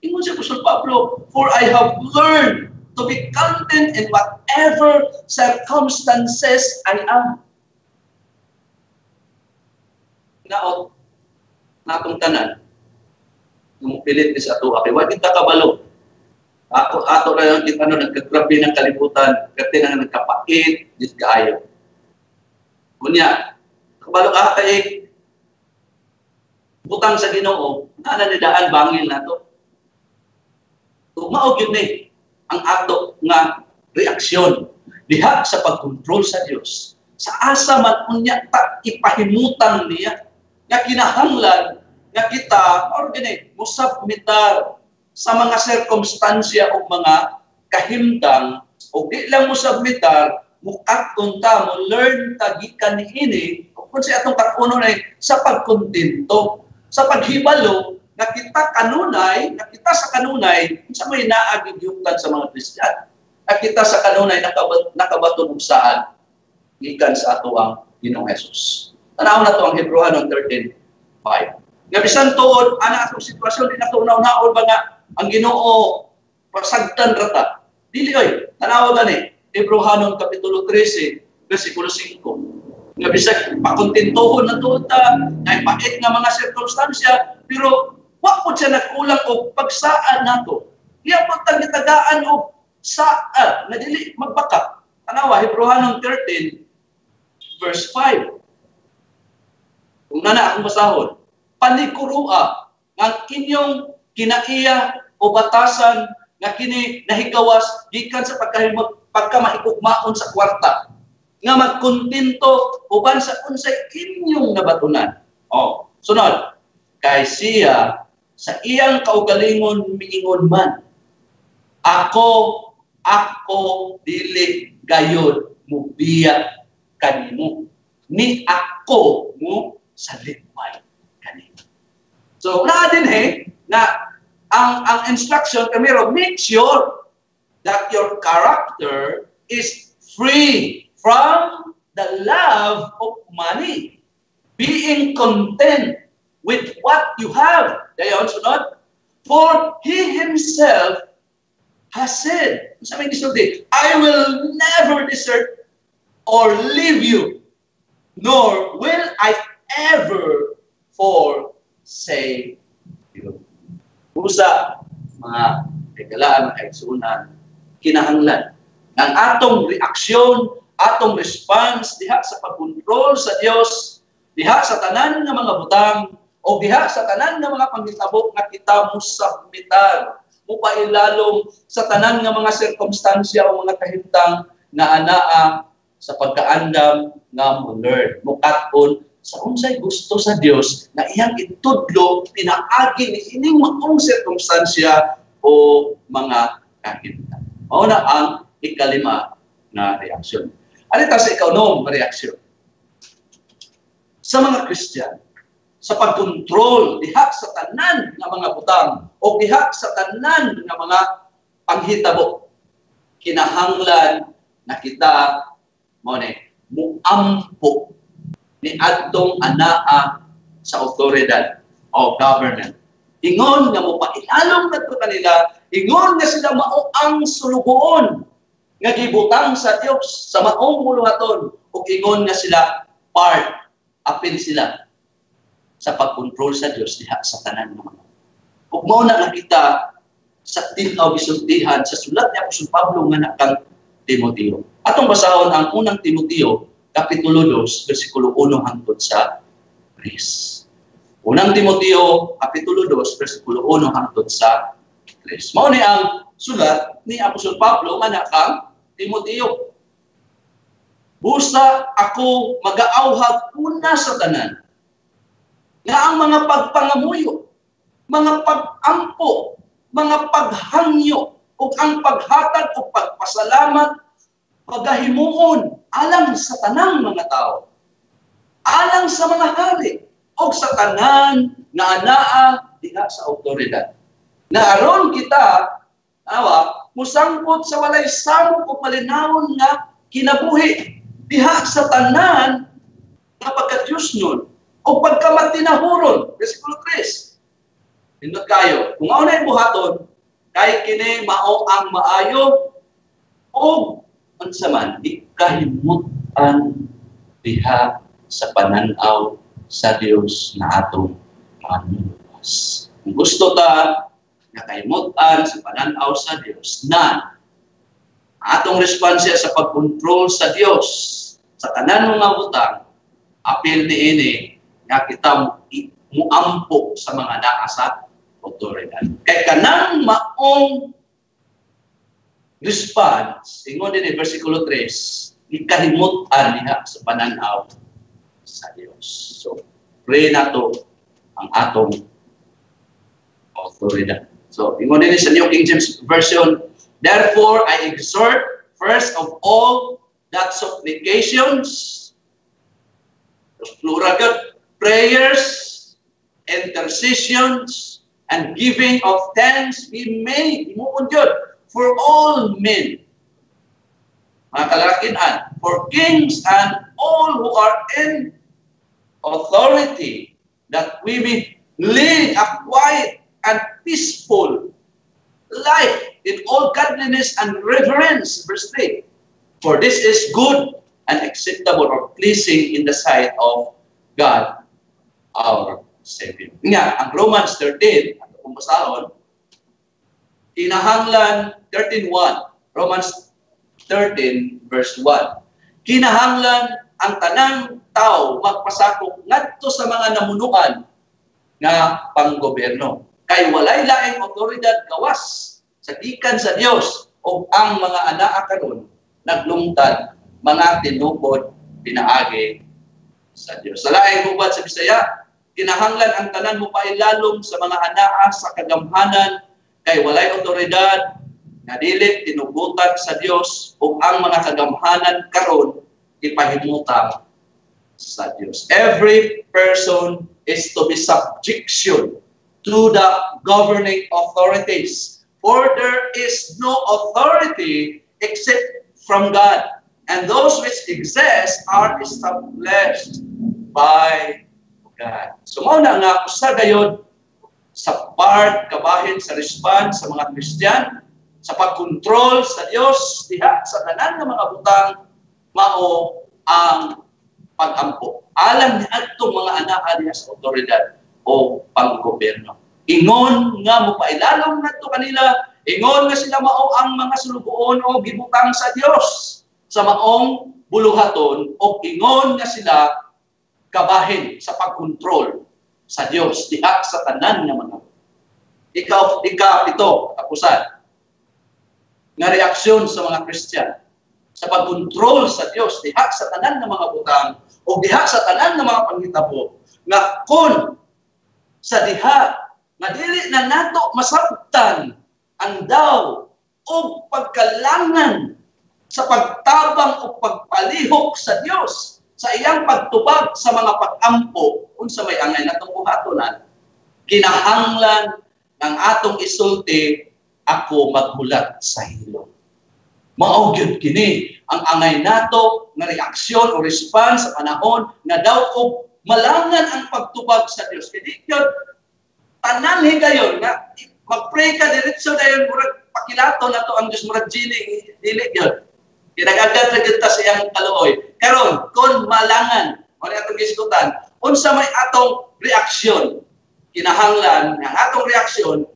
[SPEAKER 1] Ingon si Apostol Pablo, for I have learned to be content in whatever circumstances I am. Naot, natong tanan, pilit ni sa ato, okay, wag kita kabalo. Ato na yung nagkagrabe ng kalibutan, kasi na nagkapait, dis kaayo. Kunya, kabalo ka kay butang sa Ginoo, na nidaan bangil na to. Mao gyud ni ang ato nga reaksyon diha sa pagkontrol sa Dios. Sa asa man unya ta ipahimutan niya nga kinahanglan nga kita or gani musabmitar sa mga sirkumstansya o mga kahimtang o di lang musabmitar mukaton ta mo learn ta gikan niini kung sa atong kakuno na sa pagkontento sa paghibalo nga kita kanunay nga kita sa kanunay sa may naagigyutan sa mga Kristiyan nga kita sa kanunay nakabaton og saan gikan sa ato ang Ginoong Hesus. Tanaw na to ang Hebreano 13:5. Nga bisan tuod ana atong sitwasyon di nato unaw-unaw ba nga ang Ginoo pasagtan rata. Dili oy, tanaw gani Hebreano kapitulo 13 bersikulo 5. Nga bisag pakontentohon na to ta nga pait nga mga sirkumstansya pero wa po siya nagkulang og pagsaan nato. Iya po tang gitagaan og saa na dili magbaka. Tanawa Hebreano 13 verse 5. Kung nana akong basahon, panikurua ng inyong kinaiya o batasan nga kini nahigawas gikan sa pagkamahigugmaon sa kwarta nga magkontento uban sa unsay inyong nabatunan. Oh, sunod. Kay siya sa iyang kaugalingon miingon man, ako dili gayud mubiya kanimo ni ako mo sa litway kanimo. So na din na ang instruction kamero make sure that your character is free from the love of money, being content with what you have. Dayon sunod, for he himself has said, sabi ni Sulti, I will never desert or leave you, nor will I ever forsake you. Usa, mga kagalaan, mga kaigsunan, kinahanglan ng atong reaksyon, atong response diha sa pagkontrol sa Dios, diha sa tanan nga mga butang, o diha sa tanan nga mga panghitabo nga kita musabmitar, mupailalom sa tanan nga mga sirkumstansya o mga kahimtang nga anaa sa pagkaandam nga mo learn, mukat-on sa unsay gusto sa Dios na iyang itudlo pinaagi ni ining maong sirkumstansya o mga kahimtang. Mao na ang ikalima na reaksyon. Alita sa ikaw reaksyon sa mga Kristiyan sa pagkontrol diha sa tanan nga mga butang o diha sa tanan nga mga panghitabo. Kinahanglan na kita muampo ni adtong anaa sa otoridad o government. Ingon nga mo pailalom kadto kanila, ingon nga sila mao ang sulugoon nga gibutang sa Dios sa maong buluhaton ug ingon nga sila part apil sila sa pagkontrol sa Dios diha sa tanan nga mga. Ug mao na nakita sa tinaw gisultihan sa sulat ni Apostol Pablo nga nakang Timoteo. Atong basahon ang unang Timoteo kapitulo 2 bersikulo 1 hangtod sa 3. Unang Timoteo kapitulo 2 bersikulo 1 hangtod sa 3. Mao ni ang sulat ni Apostol Pablo nga nakang Timoteo. Busa ako mag-aawhag una sa tanan nga ang mga pagpangamuyo, mga pagampo, mga paghangyo, ug ang paghatag o pagpasalamat, pagahimuon alang sa tanang mga tao, alang sa mga hari, o sa tanan nga anaa diha sa autoridad. Na aron kita, musangkot sa walay samok o palinawon nga kinabuhi diha sa tanan nga pagka-Diyos nun, o pagkamatinahuron, versikulo 3. Pindot kayo, kung ako na buhaton, kay kini mao ang maayo, o unsa man di kahimutan diha sa pananaw sa Dios na atong manuwas. Kung gusto ta nga kahimutan sa pananaw sa Dios na atong responsya sa pagkontrol sa Dios sa tanan mga butang, apil ni ini nga kita muampo sa mga naa sa otoridad. Kay kanang maong response, ingon din versikulo 3, ikahimutan niya sa pananaw sa Dios. So, pray nato ang atong authority. So, ingon din sa New King James Version, therefore I exhort first of all that supplications, plural God, prayers, intercessions, and giving of thanks be made, imuon yun, for all men, mga kalakian, for kings and all who are in authority, that we may lead a quiet and peaceful life in all godliness and reverence. Verse 3, for this is good and acceptable or pleasing in the sight of God, our Savior. Nga, ang Romans 13, at kung basahon, kinahanglan 13:1, Romans 13 verse 1. Kinahanglan ang tanang tao magpasakop ngadto sa mga namunuan nga panggobyerno. Kay walay laing otoridad gawas sa gikan sa Dios o ang mga anaa karon naglungtad mga tinubod pinaagi sa Dios. Sa laing hubad sa Bisaya, kinahanglan ang tanan mo pailalom sa mga anaa sa kagamhanan kay walay otoridad nga dili tinugutan sa Dios ug ang mga kagamhanan karon ipahimutan sa Dios. Every person is to be subjection to the governing authorities, for there is no authority except from God, and those which exist are established by God. So mao na nga usa gayud sa part kabahin sa response sa mga Kristiyan sa pagkontrol sa Dios diha sa tanan nga mga butang, mao ang pag-ampo alang ni adtong mga anaa diha sa otoridad o panggobyerno. Ingon nga mo pailalom nadto kanila, ingon nga sila mao ang mga sulugoon o gibutang sa Dios sa maong buluhaton, o ingon nga sila kabahin sa pagkontrol sa Dios diha sa tanan nga mga. Ito kapusan nga reaksyon sa mga Kristiyan sa pagkontrol sa Dios diha sa tanan nga mga butang o diha sa tanan nga mga panghitabo, nga kun sa diha nga dili na nato masabtan ang daw o pagkalangan sa pagtabang o pagpalihok sa Dios sa iyang pagtubag sa mga pag-ampo unsa may angay natong buhatonan, kinahanglan ng atong isulti, ako maghulat sa hilom. Mao gyud kini ang angay nato nga reaksyon o response sa panahon nga daw og malangan ang pagtubag sa Dios. Kaya gyud tanan higayon nga mag-pray ka diretso dayon murag pakilato nato ang Dios, murag dili gyud. Kinagagad ra gyud ta sa iyang kaluoy. Karon kun malangan, mo ni atong gisgutan, unsa may atong reaksyon? Kinahanglan ang atong reaksyon,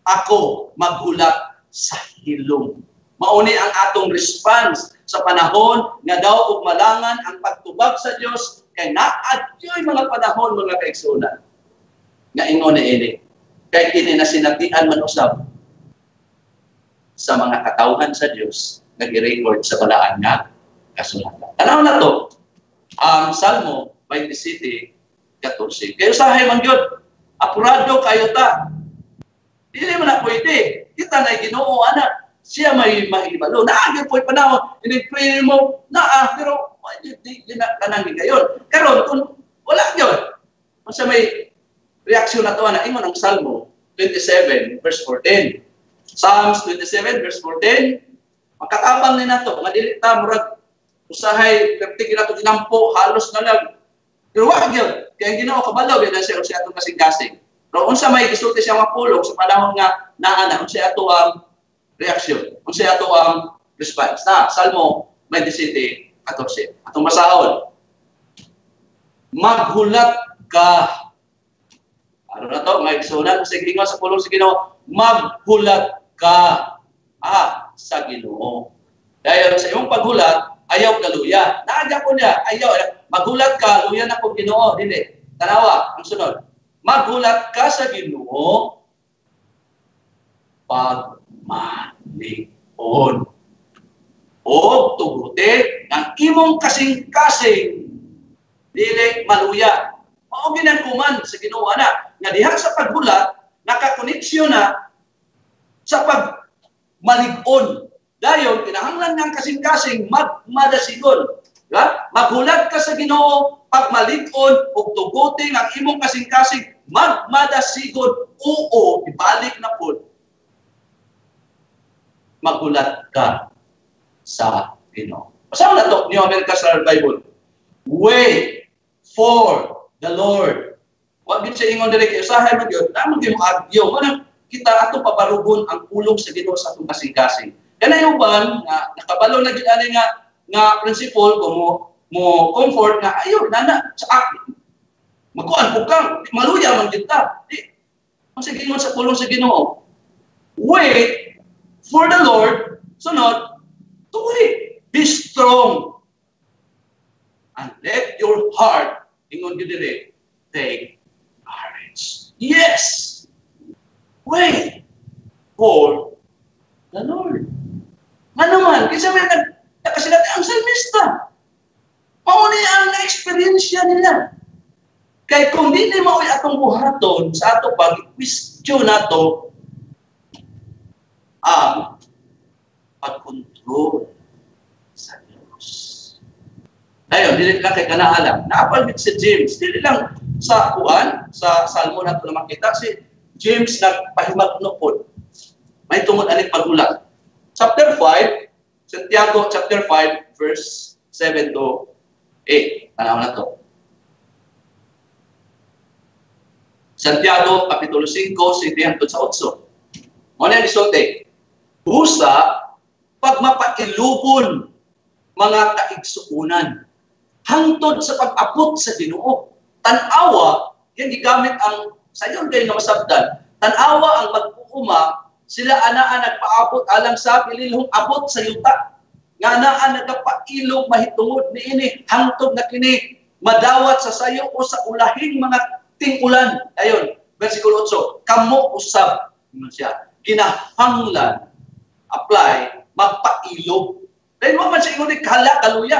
[SPEAKER 1] ako maghulat sa hilom. Mauni ang atong response sa panahon nga daw og malangan ang pagtubag sa Dios, kay naadyoy mga panahon mga kaigsunan nga ingon ni ini kay kini na sinatian man usab sa mga katawhan sa Dios nag-record sa balaan nga kasulatan. Tanaw na to ang Salmo 27:14. Kayo sahay man gyud, apurado kayo ta. Dili man na pwede. Kita na Ginoo ana. Siya may mahibalo. Naagin po'y panahon. Ini-pray mo na pero di na kanang gayon. Karon kung wala gyud. Unsa may reaksyon na to na ingon ang Salmo 27:14. Psalms 27:14. Makatabang ni nato nga dili ta murag usahay perti nato ginampo halos na lang. Pero wa gyud kay Ginoo kabalo gyud siya atong kasing-kasing. Pero unsa may gisulti siya mapulong sa panahon nga naa unsa ato ang reaksyon, unsa ato ang response. Na Salmo 27:14. Atong basahon. Maghulat ka. Ano na to? May sunan sa gingon sa pulong sa Ginoo. Maghulat ka sa Ginoo. Dahil sa imong paghulat, ayaw kaluya. Naadya ko niya, ayaw. Maghulat ka, luya na ko Ginoo. Dili. Tanawa, ang sunod. Maghulat ka sa Ginoo pagmaliko. maligon. O tuguti ng imong kasing-kasing dili maluya. Mao ginagkuman sa Ginoo na nga diha sa paghulat nakakoneksyon na sa pagmaligon. Dayon kinahanglan ng kasing-kasing magmadasigon. Diba? Maghulat ka sa Ginoo pagmaligon ug tuguti ng imong kasing-kasing magmadasigon. Oo, ibalik na po. Maghulat ka sa Ginoo. Basahin na to, New American Standard Bible. Wait for the Lord. Wag gid siya ingon diri kay usahay man gyud, namo gyud mo agyo, manang kita ato pabarugon ang pulong sa Ginoo sa atong kasing-kasing. Kanay uban nga nakabalo na gyud ani nga principle kung mo comfort nga ayo nana sa akin. Magkuan po kang maluya man kita. Di ang sige ingon sa pulong sa Ginoo. Wait for the Lord. Sunod, to wait. Be strong. And let your heart, ingon yun dire, take courage. Yes! Wait for the Lord. Nga naman, kasi may nagkasilat ang salmista. Mauni ang na-experience nila. Kaya kung di na maui atong buhaton sa ato pag-question nato ang pag-control sa Diyos. Ayun, dili lang kay kanaalam. Naapalbit si James. Dili lang sa kuan, sa Salmo na ito na makita, si James nagpahimagno po. May tungod aning pagulat. Chapter 5, Santiago chapter 5, verse 7 to 8. Tanaw na to. Santiago, Kapitulo 5, 7 sa 8. Muna yung isote. Busa, pag mapailubon mga kaigsuunan, hangtod sa pag-apot sa Ginoo. Tanawa, yan gigamit ang sayon kayo nga masabdan. Tanawa ang mag-uuma, sila anaan nagpaabot alang sa pililhong abot sa yuta. Nga anaan nagpailog mahitungod ni ini, hangtod na kini, madawat sa sayo o sa ulahing mga tingkulan. Ayun, versikulo 8, kamo usab, siya, kinahanglan, apply, magpailog. Dahil mo man siya ingon ni kala kaluya.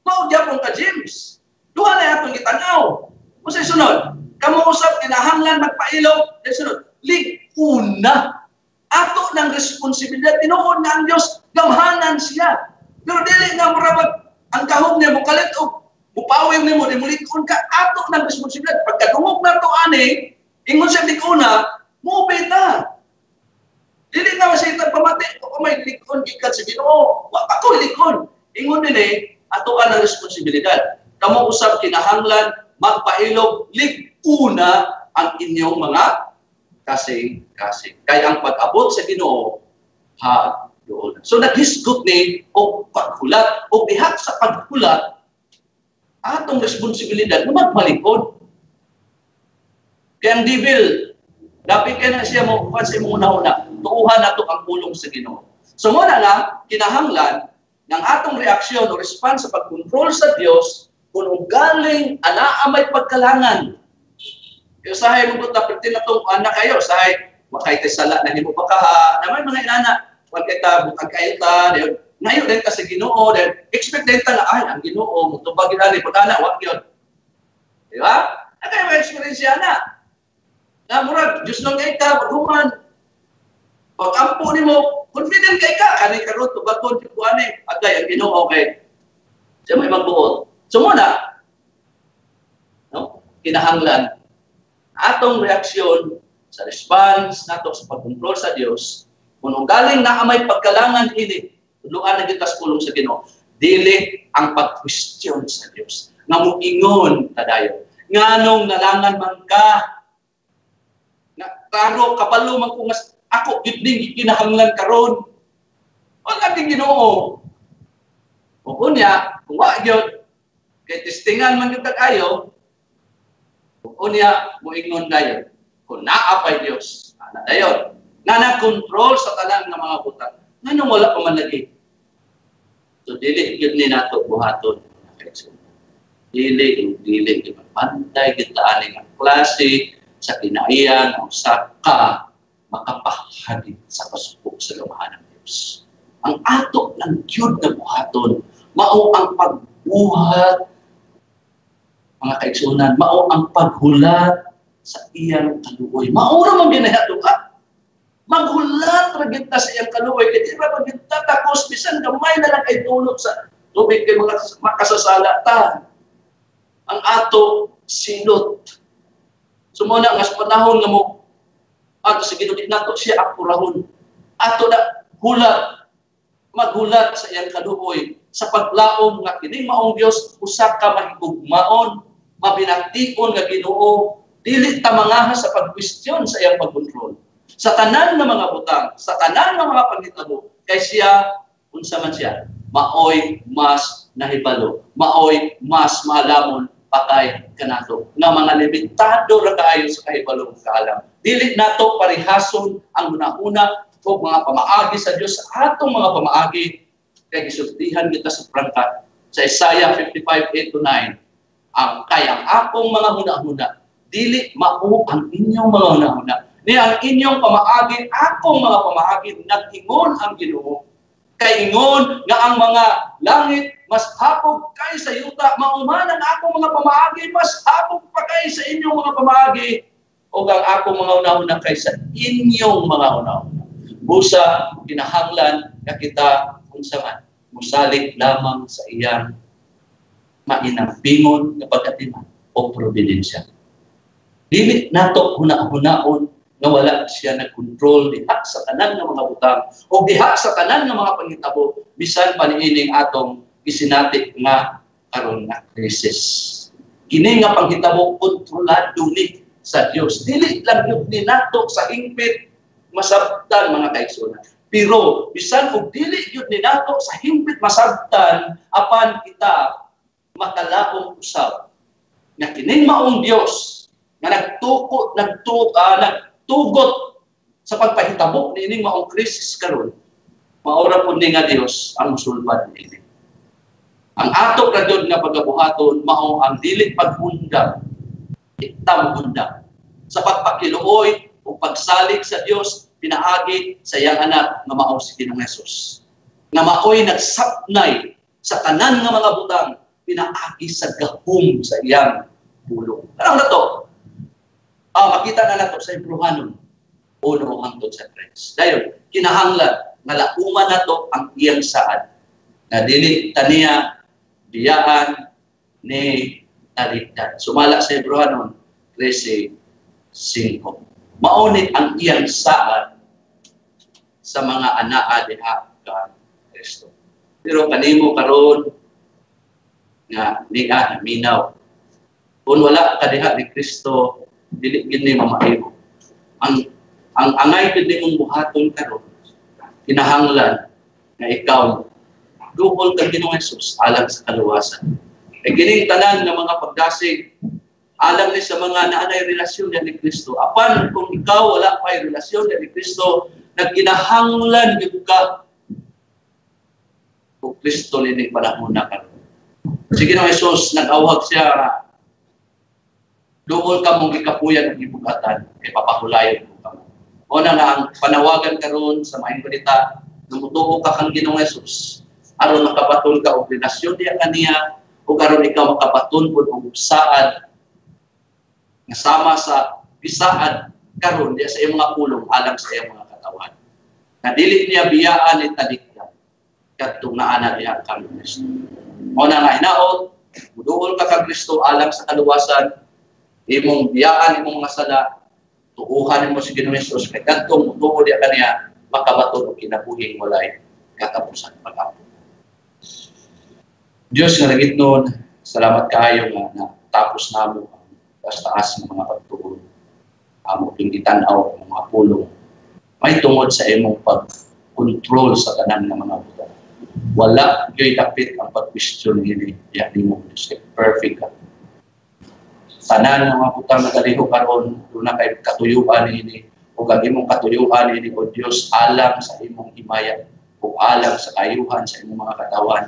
[SPEAKER 1] Mao gyapon ka James. Duha na atong gitanaw. Usa sunod, kamo usab kinahanglan magpailog. Dahil sunod, liguna. Ato ng responsibilidad tinuod nga ang Dios gamhanan siya. Pero dili nga murabag ang kahog niya mukalit og mupawing nimo di mulikon ka ato ng responsibilidad. Pagkadungog na to ani, ingon siya liguna, mo beta. Dili na masaytag pamati o may likon gikan sa Ginoo. Wa ako likon. Ingon dinhi ato ang responsibilidad. Kamo usab kinahanglan magpailog liguna ang inyong mga kasing-kasing. Kaya ang pag-abot sa Ginoo ha doon. So naghisgot ni og paghulat o diha sa paghulat atong responsibilidad na magmalikod. Kaya ang devil dapat ka na siya mo kasi mo una-una tuuhan nato ang pulong sa Ginoo. So muna lang kinahanglan ng atong reaksyon o response sa pag-control sa Dios kung galing anaa may pagkalangan. Kaya sahay mo ta pertin natong anak kayo sahay makay sala na himo pa ka naman mga inana wag kay ta butang kayo ta ngayon din ka sa Ginoo then expect din ta na ay ang Ginoo mo tubag ani pag ana wag yun. Di ba? Kaya may experience na. Na murag Diyos lang kay ka paghuman. Pag ampo nimo confident kay ka kani karon tubagon ti kuane agay ang Ginoo okay. Siya may magbuot. So muna no? Kinahanglan atong reaksyon sa response nato sa pagkontrol sa Dios kung galing na may pagkalangan ini tuluan na gitas pulong sa Ginoo dili ang pag-question sa Dios nga moingon kadayon nganong nalangan man ka na klaro kabalo man kung mas ako gid ning kinahanglan karon wag ating Ginoo o kunya kung wa gyud kay testingan man gyud kayo unya moingon dayon kung naapay Dios ana dayon nga na-control sa tanan nga mga butang nganong wala pa man lagi so dili gyud ni nato buhaton dili gyud pantay kita ani nga klase sa kinaiyan o sa ka makapahadid sa kasuko sa lumahan ng Dios ang ato ng gyud na buhaton mao ang pagbuhat, mga kaigsunan, mao ang paghulat sa iyang kaluoy. Mao ra man ginahadua. Maghulat ra gyud ta sa iyang kaluoy kay di ra man gyud ta takos bisan gamay na lang kay tulog sa tubig kay mga makasasala ta. Ang ato silot. Sumuna nga sa panahon nga mo ato sa ginudit nato siya apurahon. Ato na hulat, maghulat sa iyang kaluoy sa paglaom nga kining maong Dios usa ka mahigugmaon, mabinaktikon nga Ginoo, dili ta mangaha sa pagkwestiyon sa iyang pagkontrol. Sa tanan nga mga butang, sa tanan nga mga panghitabo, kay siya unsa man siya, maoy mas nahibalo, maoy mas maalamon patay kanato nga mga limitado ra kaayo sa kahibalo ug kaalam. Dili nato parihason ang una-una o mga pamaagi sa Dios sa atong mga pamaagi kay gisultihan kita sa prangkat sa Isaiah 55:8-9 ang kayang akong mga huna-huna dili mao ang inyong mga huna-huna ni ang inyong pamaagi akong mga pamaagi nag-ingon ang Ginoo kay ingon nga ang mga langit mas hapog kay sa yuta mauman ang akong mga pamaagi mas hapog pa kay sa inyong mga pamaagi o ang akong mga huna-huna kay sa inyong mga huna-huna. Busa kinahanglan nga kita unsa man musalig lamang sa iyang mainambingon nga pagkatiman o providensya. Dili nato huna-hunaon nga wala siya nagkontrol diha sa tanan nga mga butang o diha sa tanan nga mga panghitabo bisan pa niining atong isinati nga karon nga krisis. Kini nga panghitabo kontrolado ni sa Dios. Dili lang yun ni nato sa hingpit masabtan mga kaigsunan. Pero bisan og dili yun ni nato sa hingpit masabtan apan kita makalaong usab nga kining maong Dios nga nagtugot sa pagpahitabo niining maong krisis karon maura pud ni nga Dios ang mosulbad niini. Ang ato ra gyud nga pagabuhaton mao ang dili paghundang itamhundang sa pagpakiluoy o pagsalig sa Dios pinaagi sa iyang anak nga mao si Ginoong Hesus nga maoy nagsapnay sa tanan nga mga butang pinaagi sa gahom sa iyang pulong. Ano na to? Makita na nato sa Ibruhanon 1:3. Dayon, kinahanglan nga lauman nato ang iyang saad na dili taniya biyaan ni taligdan. Sumala sa Ibruhanon 13:5. Maunit ang iyang saad sa mga anaa diha ka Kristo. Pero kanimo karon nga niya minaw. Kung wala ka diha ni Kristo, dili gini mamahimo. Ang angay gid nimong buhaton karon kinahanglan nga ikaw duol kang Ginoong Hesus alang sa kaluwasan. Kay kining tanan nga mga pagdasig alang ni sa mga naanay relasyon ni Kristo. Apan kung ikaw wala pa relasyon ni Kristo, nagkinahanglan gyud ka o Kristo ni panahon na karon. Sige Ginoong Hesus nag-awhag siya duol ka mong gikapuyan ng ibugatan kay papahulayon mo ka. O na nga ang panawagan karon sa maayong balita numutuo ka kang Ginoong Hesus aron makabaton ka og relasyon diya kaniya o aron ikaw makabaton pud og saad nga sama sa bisaad karon diya sa iyong mga pulong alang sa iyong mga katawan. Na dili niya biyaan ni talikdan kadtong naana diha kang Kristo. O na nga hinaot muduol ka kang Kristo alang sa kaluwasan imong biyaan imong mga sala tuuhan mo si Ginoong Hesus kay kadtong mutuo diya kaniya makabaton og kinabuhing walay katapusan pag-apo. Diyos nga nagitnon, salamat kaayo nga natapos namo ang taas ng mga pagtuon. Amo pingitan-aw ang mga pulong. May tungod sa imong pag-control sa tanan ng mga buta. Wala gay dapit ang pag-question nili diya nimo Dios kay perfect ka. Tanan ng mga butang nagaliho karon duna kay katuyuan ini o ang imong katuyuan ini o Dios alam sa imong himaya o alam sa kayuhan sa imong mga katawan.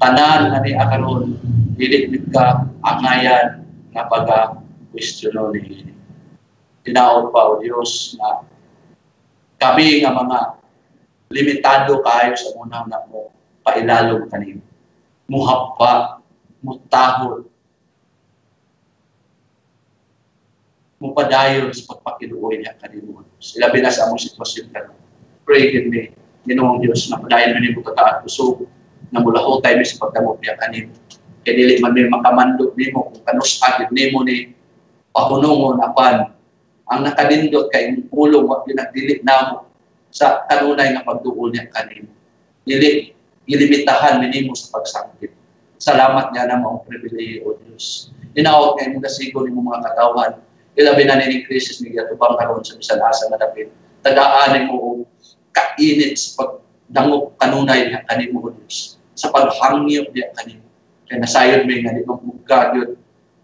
[SPEAKER 1] Tanan nga ni akaron dili ka angayan nga paga-questiono ni tinaod pa o Dios na kami nga mga limitado kayo sa muna na mo pailalog kanimo. Muhapa, mutahol, mupadayon sa pagpakiluoy niya kanimo. Ilabi na sa among sitwasyon karon. Pray with me, Ginoong Dios, na padayon man nimo kataat kusog na mulaho tayo sa pagdamop niya kanimo. Kaya dili man may makamandot nimo kung kanus-agid nimo ni pahunungon apan ang nakadindot kay pulong wa pinagdili namo sa kanunay nga pagduol niya kanimo. Dili ilimitahan nimo sa pagsangkit. Salamat nga na maong pribilehiyo, O Dios. Inaot nga imong gasigon nimo mga katawhan. Ilabi na nining krisis ni gatubang karon sa bisan asa nga dapit. Tagaan mo kainit sa pagdangop kanunay niya kanimo, O Dios. Sa paghangyo niya kanimo. Kaya nasayod may nga di magbuka yun.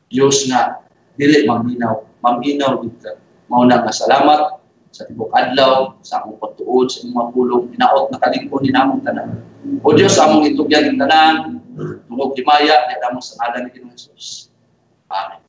[SPEAKER 1] Diyos nga, dili maminaw dito. Mauna nga salamat sa tibok adlaw, sa among pagtuod, sa imong pulong, inaot na kalingkod ni namong tanan. O Diyos, among itugyan ng tanan, tungog himaya, at among sa ngalan ni Ginoong Jesus. Amen.